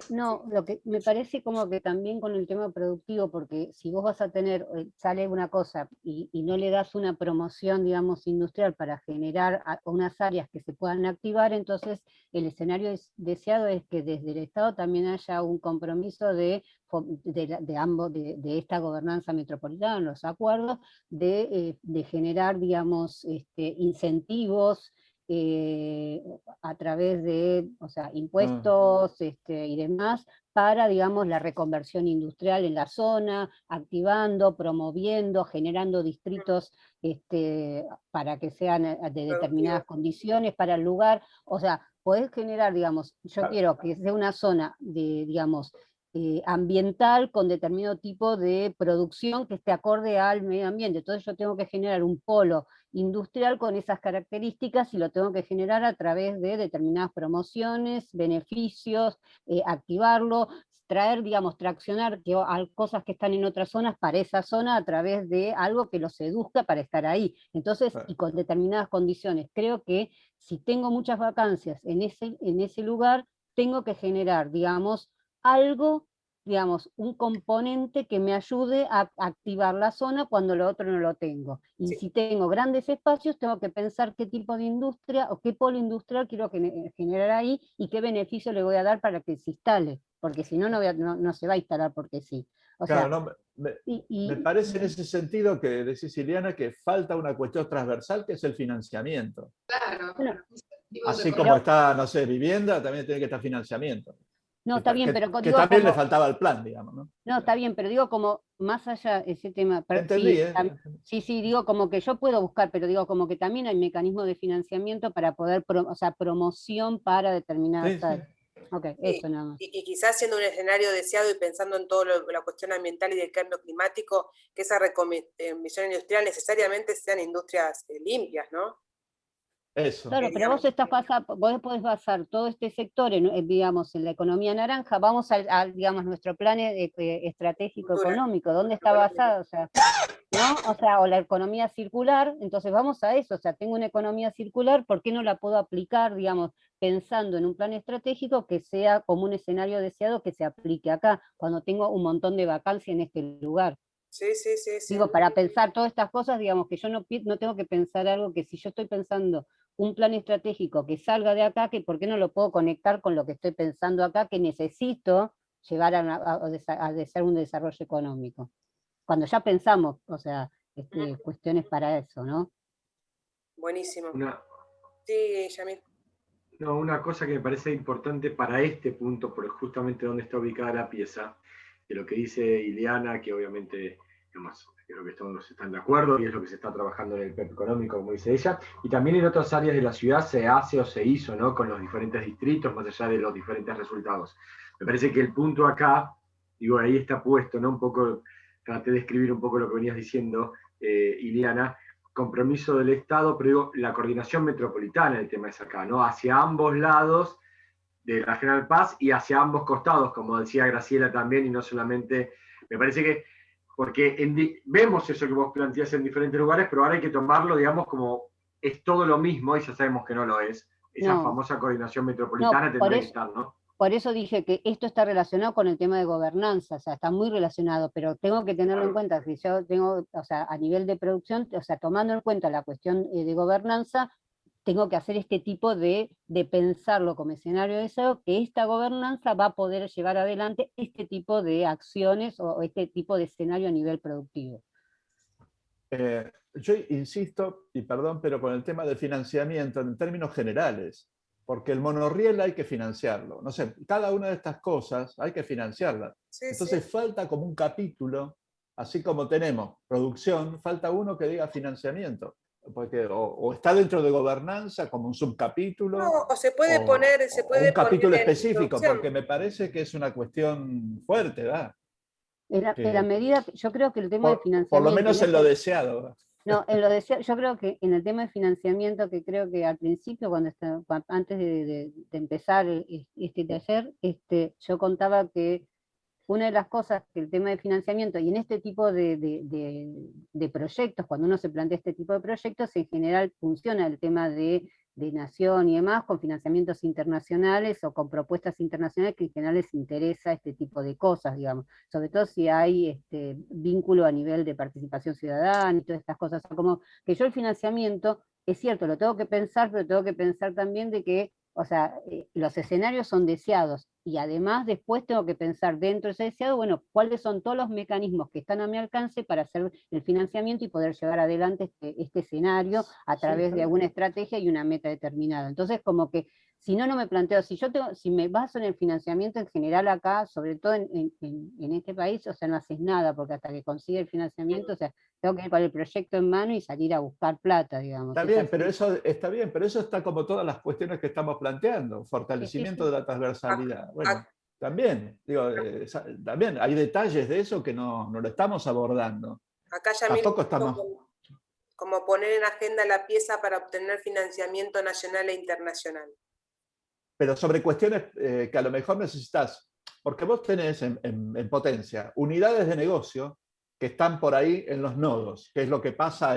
No, lo que me parece como que también con el tema productivo, porque si vos vas a tener, sale una cosa y no le das una promoción, digamos, industrial para generar unas áreas que se puedan activar, entonces el escenario deseado es que desde el Estado también haya un compromiso de ambos, de esta gobernanza metropolitana, los acuerdos, de generar, digamos, incentivos, a través de, o sea, impuestos y demás, para, digamos, la reconversión industrial en la zona, activando, promoviendo, generando distritos para que sean de determinadas condiciones para el lugar. O sea, podés generar, digamos, yo quiero que sea una zona de, digamos, ambiental con determinado tipo de producción que esté acorde al medio ambiente. Entonces yo tengo que generar un polo industrial con esas características y lo tengo que generar a través de determinadas promociones, beneficios, activarlo, traer, digamos, traccionar cosas que están en otras zonas para esa zona a través de algo que los seduzca para estar ahí. Entonces, y con determinadas condiciones. Creo que si tengo muchas vacancias en ese lugar, tengo que generar, digamos, algo, digamos, un componente que me ayude a activar la zona cuando lo otro no lo tengo. Y si tengo grandes espacios, tengo que pensar qué tipo de industria o qué polo industrial quiero generar ahí y qué beneficio le voy a dar para que se instale, porque si no, no se va a instalar porque sí. O claro, sea, no, me parece en ese sentido que decís, Ileana, que falta una cuestión transversal que es el financiamiento. Claro. Bueno, así como está, no sé, vivienda, también tiene que estar financiamiento. No, está bien, pero que también le faltaba el plan, digamos, ¿no? No, está bien, pero digo como más allá de ese tema. Entendí, sí, digo como que yo puedo buscar, pero digo como que también hay mecanismos de financiamiento para poder, o sea, promoción para determinadas áreas. Ok, eso nada más. Y quizás siendo un escenario deseado y pensando en toda la cuestión ambiental y del cambio climático, que esa reconversión industrial necesariamente sean industrias limpias, ¿no? Eso. Claro, pero vos podés basar todo este sector digamos, en la economía naranja. Vamos digamos, nuestro plan estratégico económico, ¿dónde está basado? O sea, ¿no? O sea, o la economía circular, entonces vamos a eso, o sea, tengo una economía circular, ¿por qué no la puedo aplicar, digamos, pensando en un plan estratégico que sea como un escenario deseado que se aplique acá, cuando tengo un montón de vacancia en este lugar? Sí. Digo, para pensar todas estas cosas, digamos, que yo no tengo que pensar algo que si yo estoy pensando un plan estratégico que salga de acá, que por qué no lo puedo conectar con lo que estoy pensando acá, que necesito llevar a hacer un desarrollo económico. Cuando ya pensamos, o sea, cuestiones para eso, ¿no? Buenísimo. Sí, Yamil. No, una cosa que me parece importante para este punto, por justamente donde está ubicada la pieza, de lo que dice Ileana, que obviamente, digamos, creo que todos están de acuerdo y es lo que se está trabajando en el PEP económico, como dice ella, y también en otras áreas de la ciudad se hace o se hizo, ¿no? Con los diferentes distritos, más allá de los diferentes resultados. Me parece que el punto acá, digo, ahí está puesto, ¿no? Un poco, traté de escribir un poco lo que venías diciendo, Ileana, compromiso del Estado, pero digo, la coordinación metropolitana, el tema es acá, ¿no? Hacia ambos lados de la General Paz y hacia ambos costados, como decía Graciela también, y no solamente, me parece que, porque vemos eso que vos planteás en diferentes lugares, pero ahora hay que tomarlo, digamos, como es todo lo mismo, y ya sabemos que no lo es. Esa famosa coordinación metropolitana tendrá que estar, ¿no? Por eso dije que esto está relacionado con el tema de gobernanza, o sea, está muy relacionado, pero tengo que tenerlo en cuenta, que yo tengo, o sea, a nivel de producción, o sea, tomando en cuenta la cuestión de gobernanza, tengo que hacer este tipo de pensarlo como escenario deseado, que esta gobernanza va a poder llevar adelante este tipo de acciones o este tipo de escenario a nivel productivo. Yo insisto, y perdón, pero con el tema del financiamiento, en términos generales, porque el monorriel hay que financiarlo. No sé, cada una de estas cosas hay que financiarlas. Sí, Entonces sí. falta como un capítulo, así como tenemos producción, falta uno que diga financiamiento. Porque o está dentro de gobernanza como un subcapítulo, No, o se puede o poner un capítulo en específico, producción. porque me parece que es una cuestión fuerte, ¿verdad? En la medida, yo creo que el tema de financiamiento... Por lo menos en lo deseado, ¿verdad? No, en lo deseado, yo creo que en el tema de financiamiento, que creo que al principio, antes de empezar este taller, yo contaba que una de las cosas que el tema de financiamiento, y en este tipo de proyectos, cuando uno se plantea este tipo de proyectos, en general funciona el tema de nación y demás, con financiamientos internacionales o con propuestas internacionales que en general les interesa este tipo de cosas, digamos, sobre todo si hay vínculo a nivel de participación ciudadana y todas estas cosas. O sea, como que yo el financiamiento, es cierto, lo tengo que pensar, pero tengo que pensar también de que, o sea, los escenarios son deseados, y además después tengo que pensar dentro de ese deseado, bueno, cuáles son todos los mecanismos que están a mi alcance para hacer el financiamiento y poder llevar adelante este escenario a través de alguna estrategia y una meta determinada. Entonces, como que, si no, no me planteo, si me baso en el financiamiento en general acá, sobre todo en este país, o sea, no haces nada, porque hasta que consigue el financiamiento, o sea, tengo que ir con el proyecto en mano y salir a buscar plata, digamos. Está bien, pero eso está bien, pero eso está como todas las cuestiones que estamos planteando, fortalecimiento de la transversalidad. Bueno, también, digo, también hay detalles de eso que no lo estamos abordando. Acá ya tampoco estamos... como poner en agenda la pieza para obtener financiamiento nacional e internacional. Pero sobre cuestiones que a lo mejor necesitas, porque vos tenés en potencia unidades de negocio que están por ahí en los nodos, que es lo que pasa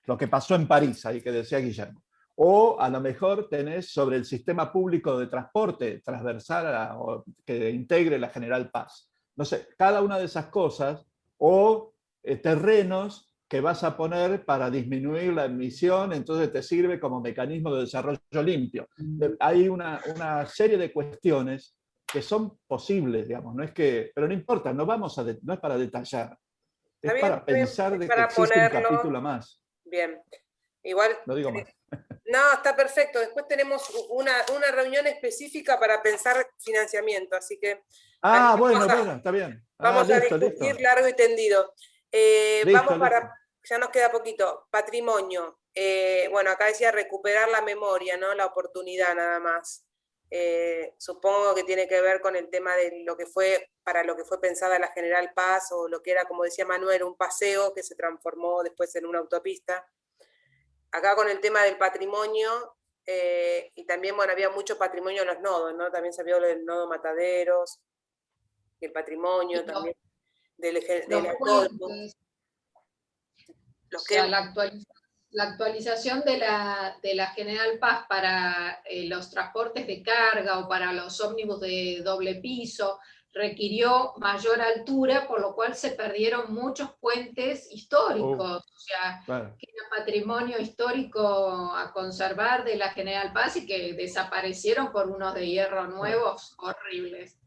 lo que pasó en París, ahí que decía Guillermo. O a lo mejor tenés sobre el sistema público de transporte transversal o que integre la General Paz. No sé, cada una de esas cosas, o terrenos que vas a poner para disminuir la emisión, entonces te sirve como mecanismo de desarrollo limpio. Hay una serie de cuestiones que son posibles, digamos, no es que, pero no importa, no es para detallar, es para pensar de que existe un capítulo más. Bien, igual... No digo más. No, está perfecto. Después tenemos una reunión específica para pensar financiamiento, así que... Bueno, está bien. Vamos a discutir largo y tendido. Vamos para... Ya nos queda poquito. Patrimonio. Bueno, acá decía recuperar la memoria, ¿no? La oportunidad nada más. Supongo que tiene que ver con el tema de lo que fue, para lo que fue pensada la General Paz, o lo que era, como decía Manuel, un paseo que se transformó después en una autopista. Acá con el tema del patrimonio, y también, bueno, había mucho patrimonio en los nodos, ¿no? También se vio el nodo Mataderos, y el patrimonio también del autódromo. O sea, la actualización de la General Paz para los transportes de carga o para los ómnibus de doble piso requirió mayor altura, por lo cual se perdieron muchos puentes históricos, o sea, que era patrimonio histórico a conservar de la General Paz y que desaparecieron por unos de hierro nuevos horribles.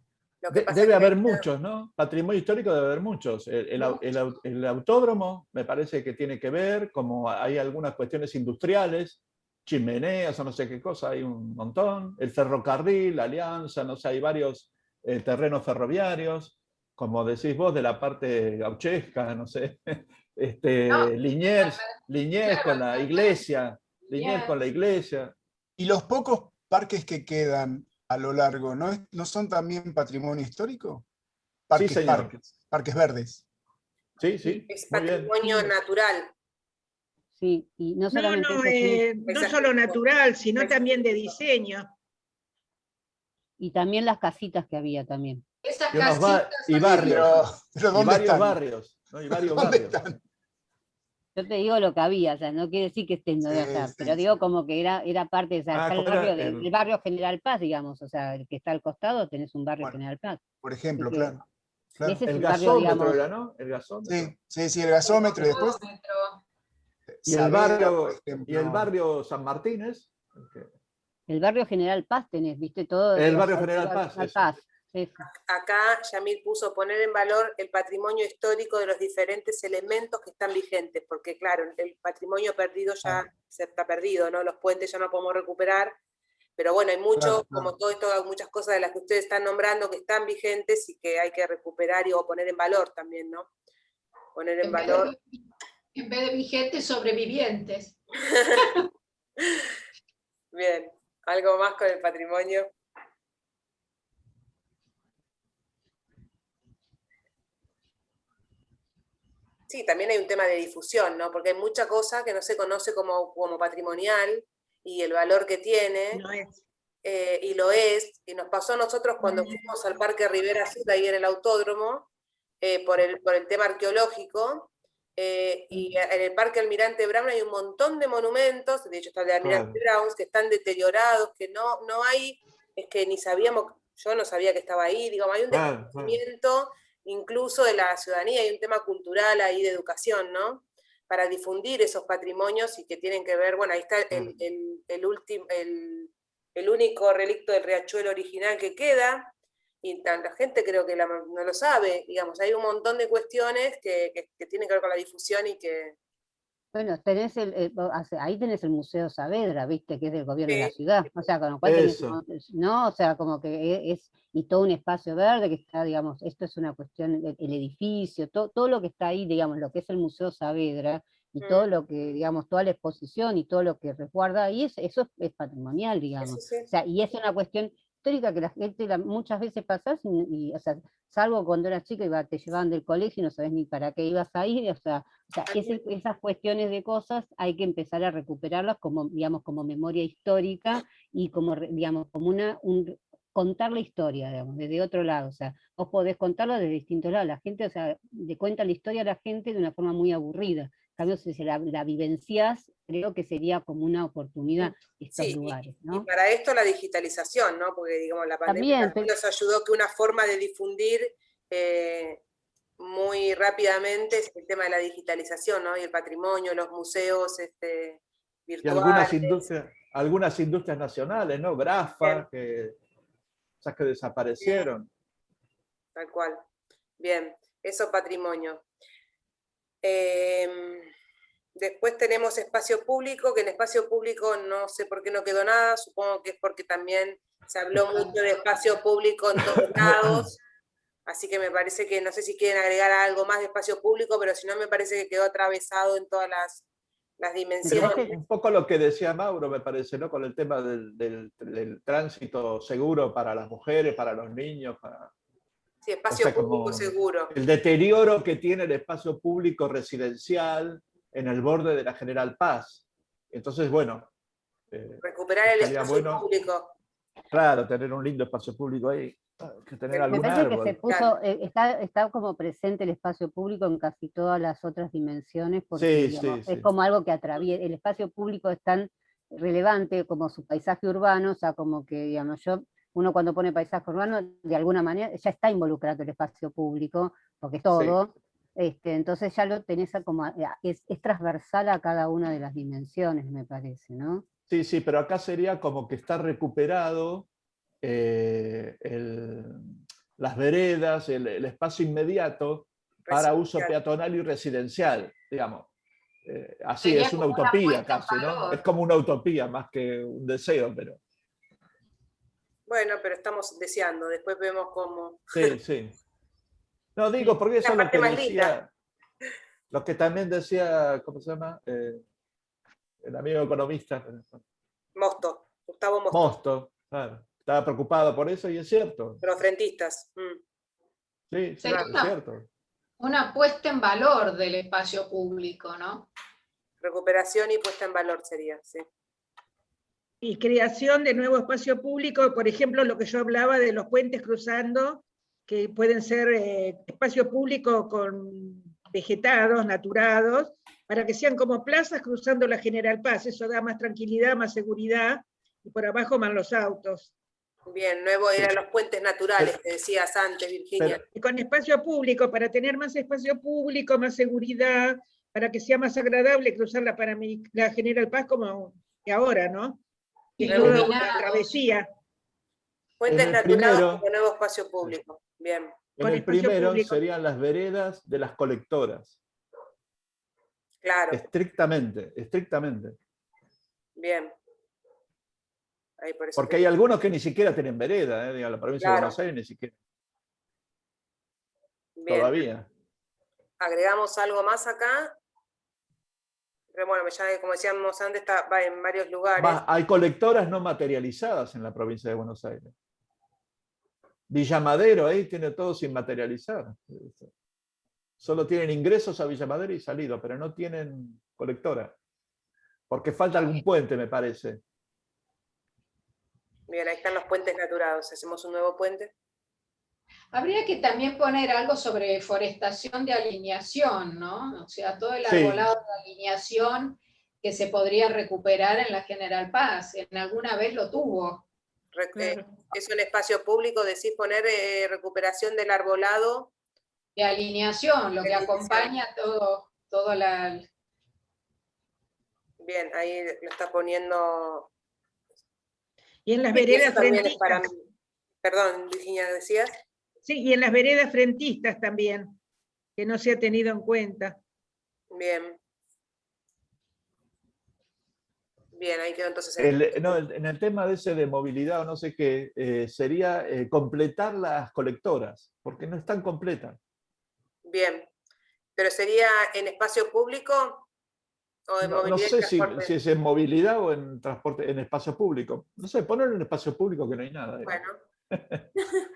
Debe haber muchos, ¿no? Patrimonio histórico debe haber muchos. El autódromo me parece que tiene que ver, como hay algunas cuestiones industriales, chimeneas o no sé qué cosa, hay un montón. El ferrocarril, la Alianza, no sé, hay varios terrenos ferroviarios, como decís vos, de la parte gauchesca, no sé. Liniers claro, con la iglesia. Liniers con la iglesia. Y los pocos parques que quedan a lo largo, ¿no son también patrimonio histórico? Parques, sí, señor. Parques verdes. Sí, sí. Es patrimonio natural. Sí, y no solamente no solo natural, sino también de diseño. Y también las casitas que había también. Esas casitas y barrios. Pero ¿dónde están? Barrios. ¿No? Y varios barrios. Están? Yo te digo lo que había, o sea, no quiere decir que estén donde estar, pero digo como que era parte de esa, el barrio General Paz, digamos, o sea, el que está al costado tenés un barrio General Paz. Por ejemplo, claro. Ese es el barrio, gasómetro digamos, era, ¿no? El gasómetro. Sí, el gasómetro. Después, y el barrio San Martínez. El barrio General Paz tenés, viste, todo. El barrio General Paz. Acá Yamil puso poner en valor el patrimonio histórico de los diferentes elementos que están vigentes, porque claro, el patrimonio perdido ya se está perdido, ¿no? Los puentes ya no podemos recuperar, Pero bueno, hay mucho, Claro, como claro. todo esto, hay muchas cosas de las que ustedes están nombrando que están vigentes y que hay que recuperar o poner en valor también, ¿no? Poner en valor. En vez de vigentes, sobrevivientes. Bien, ¿algo más con el patrimonio? Sí, también hay un tema de difusión, ¿no? Porque hay mucha cosa que no se conoce como patrimonial y el valor que tiene. No es. Y lo es, y nos pasó a nosotros cuando fuimos al Parque Rivera Sur, ahí en el autódromo, por el tema arqueológico, y en el Parque Almirante Brown hay un montón de monumentos, de hecho está el de Almirante Brown, que están deteriorados, que no hay, es que ni sabíamos, yo no sabía que estaba ahí, digamos, hay un desconocimiento incluso de la ciudadanía, hay un tema cultural ahí de educación, ¿no? Para difundir esos patrimonios y que tienen que ver, bueno, ahí está el único relicto del riachuelo original que queda, y la gente creo que no lo sabe, digamos, hay un montón de cuestiones que tienen que ver con la difusión y que... Bueno, tenés ahí tenés el Museo Saavedra, viste, que es del gobierno de la Sí. ciudad, o sea, con lo cual tenés, Eso. ¿no? O sea, como que y todo un espacio verde que está, digamos, esto es una cuestión, el edificio, todo lo que está ahí, digamos, lo que es el Museo Saavedra, y todo lo que, digamos, toda la exposición y todo lo que resguarda ahí, eso es patrimonial, digamos. Sí, sí. O sea, y es una cuestión histórica que la gente muchas veces pasás o sea, salvo cuando eras chica te llevaban del colegio y no sabés ni para qué ibas a ir, o sea, esas cuestiones de cosas hay que empezar a recuperarlas como, digamos, como memoria histórica y como, digamos, como contar la historia, digamos, desde otro lado, o sea, vos podés contarlo desde distintos lados, la gente, o sea, le cuenta la historia a la gente de una forma muy aburrida, en cambio, si la vivenciás, creo que sería como una oportunidad estos Sí, lugares, y ¿no? para esto la digitalización, ¿no? Porque, digamos, la pandemia también nos ayudó que una forma de difundir muy rápidamente es el tema de la digitalización, ¿no? Y el patrimonio, los museos Y virtuales. algunas industrias nacionales, ¿no? Grafa, esas que desaparecieron. Tal cual. Bien, eso patrimonio. Después tenemos espacio público, que en espacio público no sé por qué no quedó nada, supongo que es porque también se habló mucho de espacio público en todos lados, así que me parece que no sé si quieren agregar algo más de espacio público, pero si no me parece que quedó atravesado en todas las dimensiones. Un poco lo que decía Mauro, me parece, ¿no? Con el tema del tránsito seguro para las mujeres, para los niños. Sí, espacio público seguro. El deterioro que tiene el espacio público residencial en el borde de la General Paz. Entonces, bueno. Recuperar el espacio público. Claro, tener un lindo espacio público ahí. Que tener algún me parece árbol. que se puso, está como presente el espacio público en casi todas las otras dimensiones, porque digamos, es como algo que atraviesa, el espacio público es tan relevante como su paisaje urbano, o sea, como que, digamos, uno cuando pone paisaje urbano, de alguna manera, ya está involucrado el espacio público, porque es todo, entonces ya lo tenés como, es transversal a cada una de las dimensiones, me parece, ¿no? Sí, sí, pero acá sería como que está recuperado las veredas, el espacio inmediato para uso peatonal y residencial, digamos. Así, sería es una utopía casi, ¿no? Es como una utopía más que un deseo, pero... Bueno, pero estamos deseando, después vemos cómo... Sí, sí. No, digo, porque eso es lo que decía... Lo que también decía, ¿cómo se llama? El amigo economista. Mosto, Gustavo Mosto. Mosto, claro. Estaba preocupado por eso y es cierto. Los frentistas. Sí, sí, es cierto. Una puesta en valor del espacio público, ¿no? Recuperación y puesta en valor sería, sí. Y creación de nuevo espacio público, por ejemplo, lo que yo hablaba de los puentes cruzando, que pueden ser espacio público con vegetados, naturados, para que sean como plazas cruzando la General Paz. Eso da más tranquilidad, más seguridad, y por abajo van los autos. Bien, nuevo eran los puentes naturales, que decías antes, Virginia. Y con espacio público, para tener más espacio público, más seguridad, para que sea más agradable cruzar la General Paz como ahora, ¿no? Y es toda una travesía. Puentes naturales como nuevo espacio público. Bien. En el primero serían las veredas de las colectoras. Claro. Estrictamente, estrictamente. Bien. Ahí por eso Porque hay algunos que ni siquiera tienen vereda, digo, la provincia de Buenos Aires ni siquiera. Bien. Todavía. Agregamos algo más acá. Pero bueno, ya como decíamos antes, va en varios lugares. Hay colectoras no materializadas en la provincia de Buenos Aires. Villa Madero ahí tiene todo sin materializar. Solo tienen ingresos a Villa Madero y salido, pero no tienen colectora. Porque falta algún puente, me parece. Bien, ahí están los puentes naturados. Hacemos un nuevo puente. Habría que también poner algo sobre forestación de alineación, ¿no? O sea, todo el arbolado de alineación que se podría recuperar en la General Paz. En alguna vez lo tuvo. Es un espacio público, decís poner recuperación del arbolado. De alineación, lo que acompaña todo la... Bien, ahí lo está poniendo. Y en las veredas frentistas. Perdón, Virginia, ¿decías? Sí, y en las veredas frentistas también, que no se ha tenido en cuenta. Bien. Bien, ahí quedó entonces. En el tema de ese de movilidad o no sé qué, sería completar las colectoras, porque no están completas. Bien. ¿Pero sería en espacio público o en movilidad? No sé si es en movilidad o en transporte, en espacio público. No sé, ponerlo en espacio público que no hay nada. Bueno.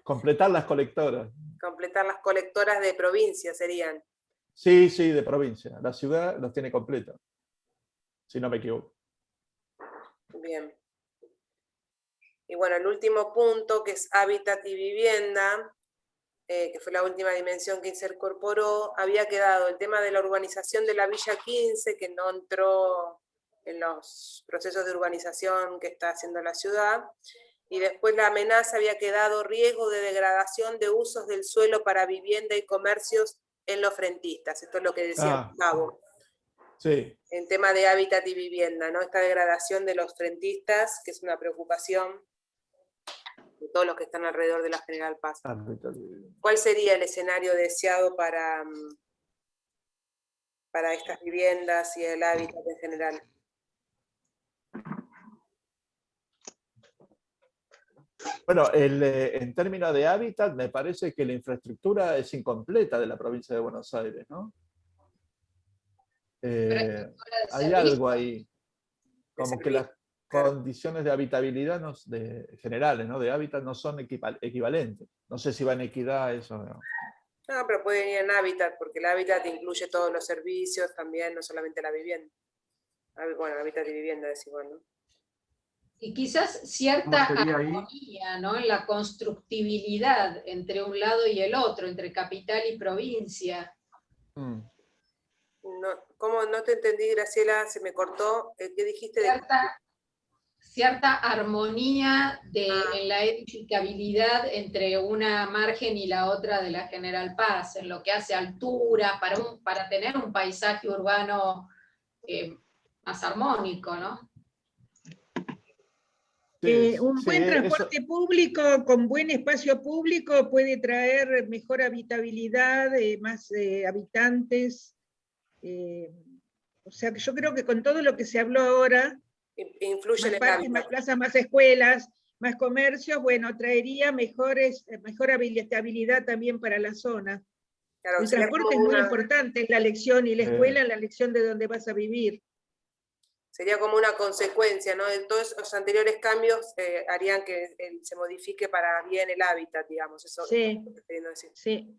Completar las colectoras. Completar las colectoras de provincia serían. Sí, de provincia. La ciudad los tiene completos, si no me equivoco. Bien. Y bueno, el último punto, que es hábitat y vivienda, que fue la última dimensión que se incorporó, había quedado el tema de la urbanización de la Villa 15, que no entró en los procesos de urbanización que está haciendo la ciudad. Y después la amenaza había quedado riesgo de degradación de usos del suelo para vivienda y comercios en los frentistas. Esto es lo que decía Gustavo. Sí. En tema de hábitat y vivienda, ¿no? Esta degradación de los frentistas, que es una preocupación de todos los que están alrededor de la General Paz. ¿Cuál sería el escenario deseado para estas viviendas y el hábitat en general? Bueno, en términos de hábitat, me parece que la infraestructura es incompleta de la provincia de Buenos Aires, ¿no? Hay algo ahí, como que las condiciones de habitabilidad generales, ¿no? De hábitat no son equivalentes. No sé si va en equidad eso. No, pero pueden ir en hábitat, porque el hábitat incluye todos los servicios también, no solamente la vivienda. Bueno, hábitat y vivienda es igual, ¿no? Y quizás cierta armonía, ¿no? En la constructibilidad entre un lado y el otro, entre capital y provincia. No, ¿cómo? No te entendí, Graciela, se me cortó. ¿Qué dijiste? Cierta armonía en la edificabilidad entre una margen y la otra de la General Paz, en lo que hace altura, para tener un paisaje urbano más armónico, ¿no? Un buen transporte público con buen espacio público puede traer mejor habitabilidad, más habitantes. O sea, que yo creo que con todo lo que se habló ahora, influye más parques, más plazas, más escuelas, más comercios, bueno, traería mejor habitabilidad también para la zona. Claro, el transporte es muy importante en la elección, y la escuela en la elección de dónde vas a vivir. Sería como una consecuencia, ¿no? De todos esos anteriores cambios harían que se modifique para bien el hábitat, digamos. Eso sí, es lo que estoy queriendo decir. Sí.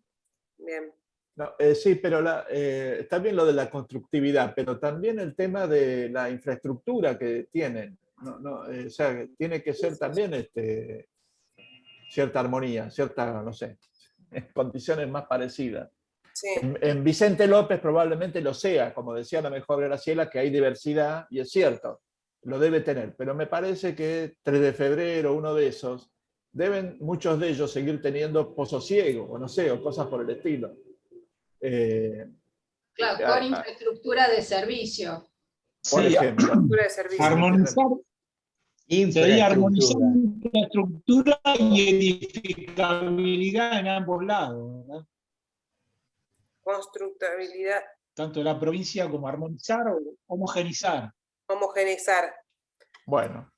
Bien. No, sí, pero está bien lo de la constructividad, pero también el tema de la infraestructura que tienen. O sea, tiene que ser también cierta armonía, no sé, condiciones más parecidas. Sí. En Vicente López probablemente lo sea, como decía la mejor Graciela, que hay diversidad, y es cierto, lo debe tener, pero me parece que 3 de febrero, uno de esos, deben muchos de ellos seguir teniendo Pozo Ciego, o no sé, o cosas por el estilo. Claro, con infraestructura de servicio. Por ejemplo. Sería armonizar infraestructura y edificabilidad en ambos lados, ¿verdad? Constructibilidad. Tanto de la provincia como armonizar o homogenizar. Homogenizar. Bueno.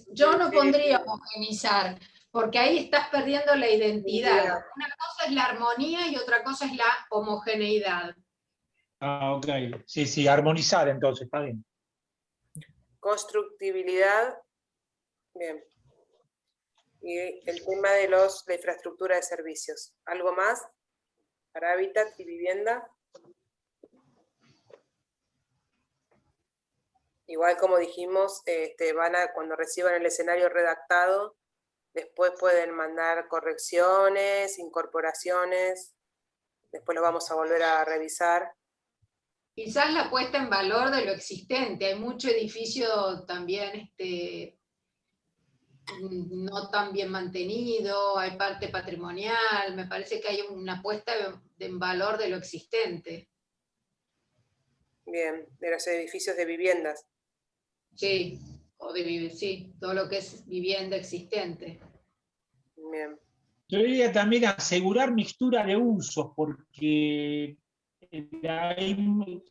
Yo no pondría homogeneizar, porque ahí estás perdiendo la identidad. Una cosa es la armonía y otra cosa es la homogeneidad. Ah, ok. Sí, armonizar entonces, está bien. Constructibilidad. Bien. Y el tema de la infraestructura de servicios. ¿Algo más para hábitat y vivienda? Igual como dijimos, cuando reciban el escenario redactado, después pueden mandar correcciones, incorporaciones, después lo vamos a volver a revisar. Quizás la puesta en valor de lo existente. Hay mucho edificio también no tan bien mantenido, hay parte patrimonial, me parece que hay una puesta en valor de lo existente. Bien, de los edificios de viviendas. Sí, sí, todo lo que es vivienda existente. Bien. Yo diría también asegurar mixtura de usos, porque hay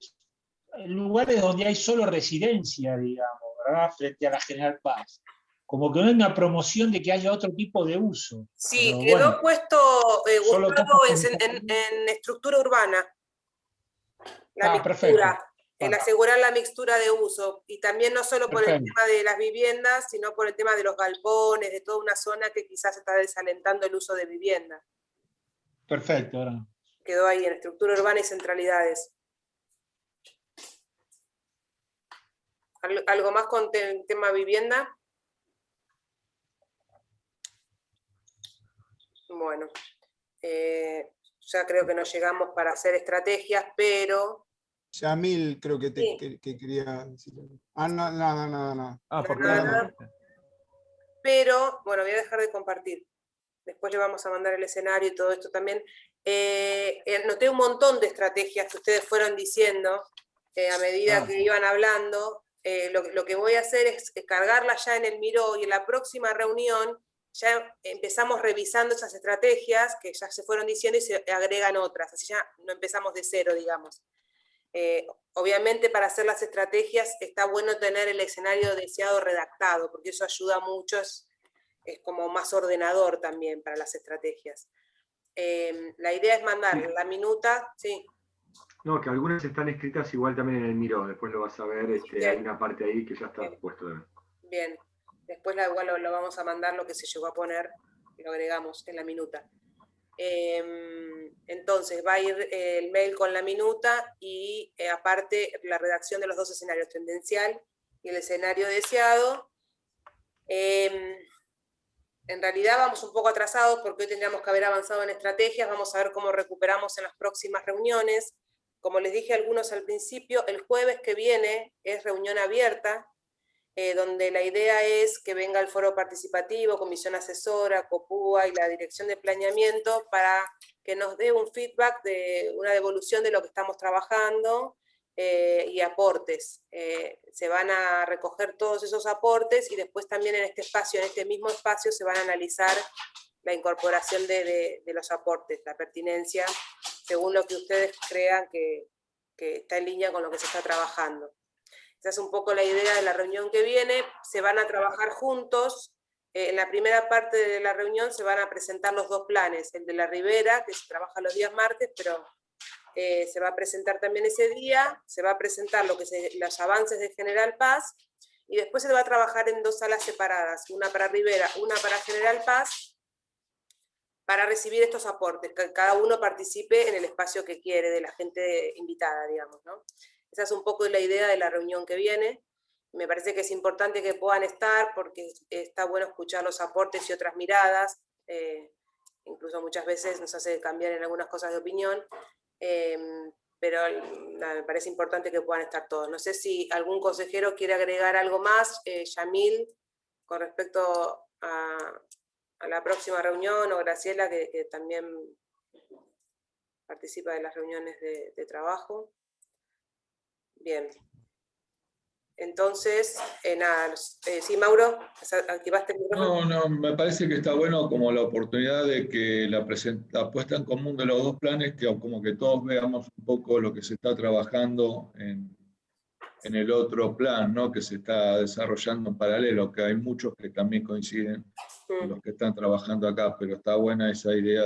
lugares donde hay solo residencia, digamos, ¿verdad? Frente a la General Paz. Como que no hay una promoción de que haya otro tipo de uso. Sí, pero quedó bueno, puesto, Gustavo, en estructura urbana. La mixtura, perfecto. el asegurar la mixtura de uso. Y también no solo por el tema de las viviendas, sino por el tema de los galpones, de toda una zona que quizás está desalentando el uso de vivienda. Perfecto. ¿verdad? Quedó ahí en estructura urbana y centralidades. ¿Algo más con el tema vivienda? Bueno, ya creo que no llegamos para hacer estrategias, pero... Yamil creo que quería decir algo. Nada. Nada. Pero, bueno, voy a dejar de compartir. Después le vamos a mandar el escenario y todo esto también. Noté un montón de estrategias que ustedes fueron diciendo a medida que iban hablando. Lo que voy a hacer es cargarlas ya en el Miro y en la próxima reunión ya empezamos revisando esas estrategias que ya se fueron diciendo y se agregan otras. Así ya no empezamos de cero, digamos. Obviamente para hacer las estrategias está bueno tener el escenario deseado redactado, porque eso ayuda mucho, es como más ordenador también para las estrategias. La idea es mandar la minuta, sí. No, que algunas están escritas igual también en el Miro, después lo vas a ver, hay una parte ahí que ya está puesto. Bien, después igual lo vamos a mandar lo que se llegó a poner, lo agregamos en la minuta. Entonces va a ir el mail con la minuta y aparte la redacción de los dos escenarios, tendencial y el escenario deseado. En realidad vamos un poco atrasados porque hoy tendríamos que haber avanzado en estrategias, vamos a ver cómo recuperamos en las próximas reuniones. Como les dije a algunos al principio, el jueves que viene es reunión abierta, donde la idea es que venga el foro participativo, comisión asesora, COPUA y la dirección de planeamiento para que nos dé un feedback, una devolución de lo que estamos trabajando y aportes. Se van a recoger todos esos aportes y después también en este mismo espacio se van a analizar la incorporación de los aportes, la pertinencia, según lo que ustedes crean que está en línea con lo que se está trabajando. Esa es un poco la idea de la reunión que viene. Se van a trabajar juntos. En la primera parte de la reunión se van a presentar los dos planes, el de la Ribera, que se trabaja los días martes, pero se va a presentar también ese día, se va a presentar los avances de General Paz, y después se va a trabajar en dos salas separadas, una para Ribera, una para General Paz, para recibir estos aportes, que cada uno participe en el espacio que quiere, de la gente invitada, digamos, ¿no? Esa es un poco la idea de la reunión que viene. Me parece que es importante que puedan estar porque está bueno escuchar los aportes y otras miradas. Incluso muchas veces nos hace cambiar en algunas cosas de opinión. Pero me parece importante que puedan estar todos. No sé si algún consejero quiere agregar algo más, Yamil, con respecto a la próxima reunión, o Graciela, que también participa de las reuniones de trabajo. Bien. Entonces, nada, sí, Mauro, ¿activaste el micrófono? No, me parece que está bueno como la oportunidad de que la puesta en común de los dos planes, que como que todos veamos un poco lo que se está trabajando en en el otro plan, ¿no? Que se está desarrollando en paralelo, que hay muchos que también coinciden con los que están trabajando acá, pero está buena esa idea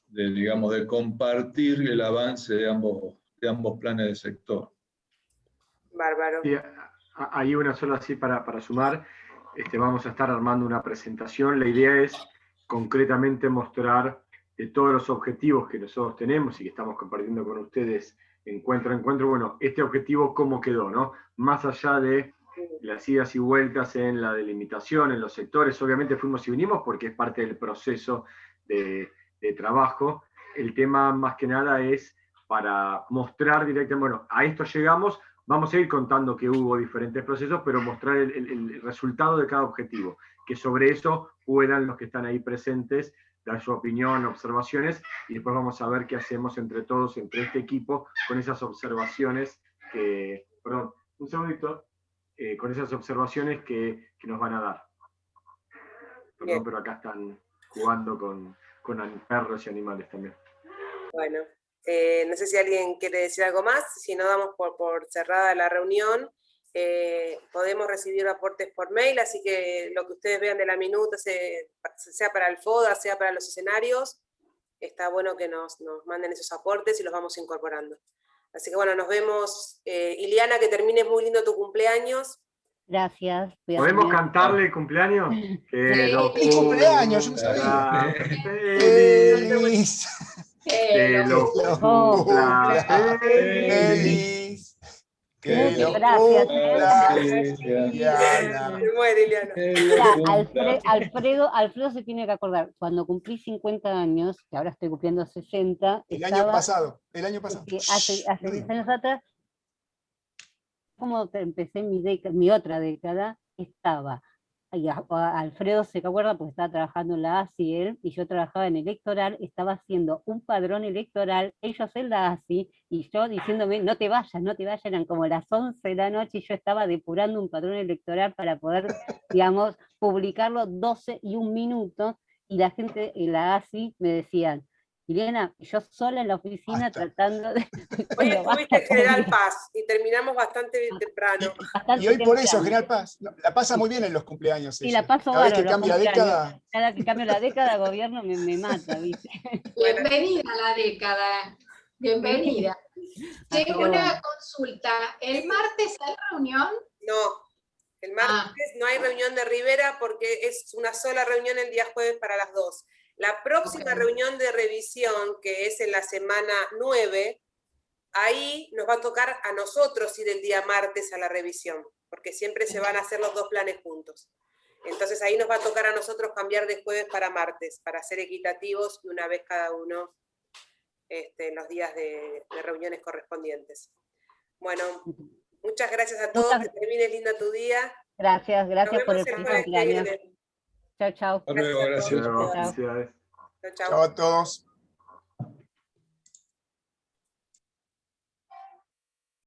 digamos, de compartir el avance de ambos planes de sector. Bárbaro. Sí, hay una sola así para sumar. Vamos a estar armando una presentación. La idea es concretamente mostrar todos los objetivos que nosotros tenemos y que estamos compartiendo con ustedes encuentro a encuentro. Bueno, este objetivo cómo quedó, ¿no? Más allá de las idas y vueltas en la delimitación, en los sectores, obviamente fuimos y vinimos porque es parte del proceso de trabajo. El tema más que nada es para mostrar directamente, bueno, a esto llegamos, vamos a ir contando que hubo diferentes procesos, pero mostrar el resultado de cada objetivo, que sobre eso puedan los que están ahí presentes dar su opinión, observaciones, y después vamos a ver qué hacemos entre todos, entre este equipo, con esas observaciones perdón, un segundito, con esas observaciones que nos van a dar. Perdón, pero acá están jugando con perros y animales también. Bueno, no sé si alguien quiere decir algo más, si no damos por cerrada la reunión. Podemos recibir aportes por mail, así que lo que ustedes vean de la minuta, sea para el FODA, sea para los escenarios, está bueno que nos manden esos aportes y los vamos incorporando. Así que bueno, nos vemos. Iliana, que termines muy lindo tu cumpleaños. Gracias. ¿Podemos cantarle el cumpleaños? ¡Feliz cumpleaños! Yo no sabía. ¡Feliz! Que lo cumpla feliz. Que lo Gracias. Iliana. Se muere, Iliana. Alfredo se tiene que acordar, cuando cumplí 50 años, que ahora estoy cumpliendo 60. El año pasado. Hace 10 años atrás, como empecé mi otra década, estaba, y Alfredo se acuerda porque estaba trabajando en la ASI él, y yo trabajaba en electoral, estaba haciendo un padrón electoral, ellos en la ASI, y yo diciéndome, no te vayas, eran como las 11 de la noche, y yo estaba depurando un padrón electoral para poder, digamos, publicarlo 12 y 1 minuto, y la gente en la ASI me decían, Iliana, yo sola en la oficina tratando de... Hoy estuviste en General Paz y terminamos bastante temprano. Y hoy por eso, General Paz, la pasa muy bien en los cumpleaños. Y la paso cada vez que bárbaro, cambia década. Cada que cambio la década, el gobierno me mata, ¿viste? Bienvenida a la década. Bienvenida. Tengo una consulta. ¿El martes hay reunión? No. El martes no hay reunión de Rivera porque es una sola reunión el día jueves para las 2. La próxima reunión de revisión, que es en la semana 9, ahí nos va a tocar a nosotros ir el día martes a la revisión, porque siempre se van a hacer los 2 planes juntos. Entonces ahí nos va a tocar a nosotros cambiar de jueves para martes, para ser equitativos y una vez cada uno los días de reuniones correspondientes. Bueno, muchas gracias a todos, que termine lindo tu día. Gracias por el cumpleaños. Chao. Hasta luego, gracias. Felicidades. Chao. Chao a todos.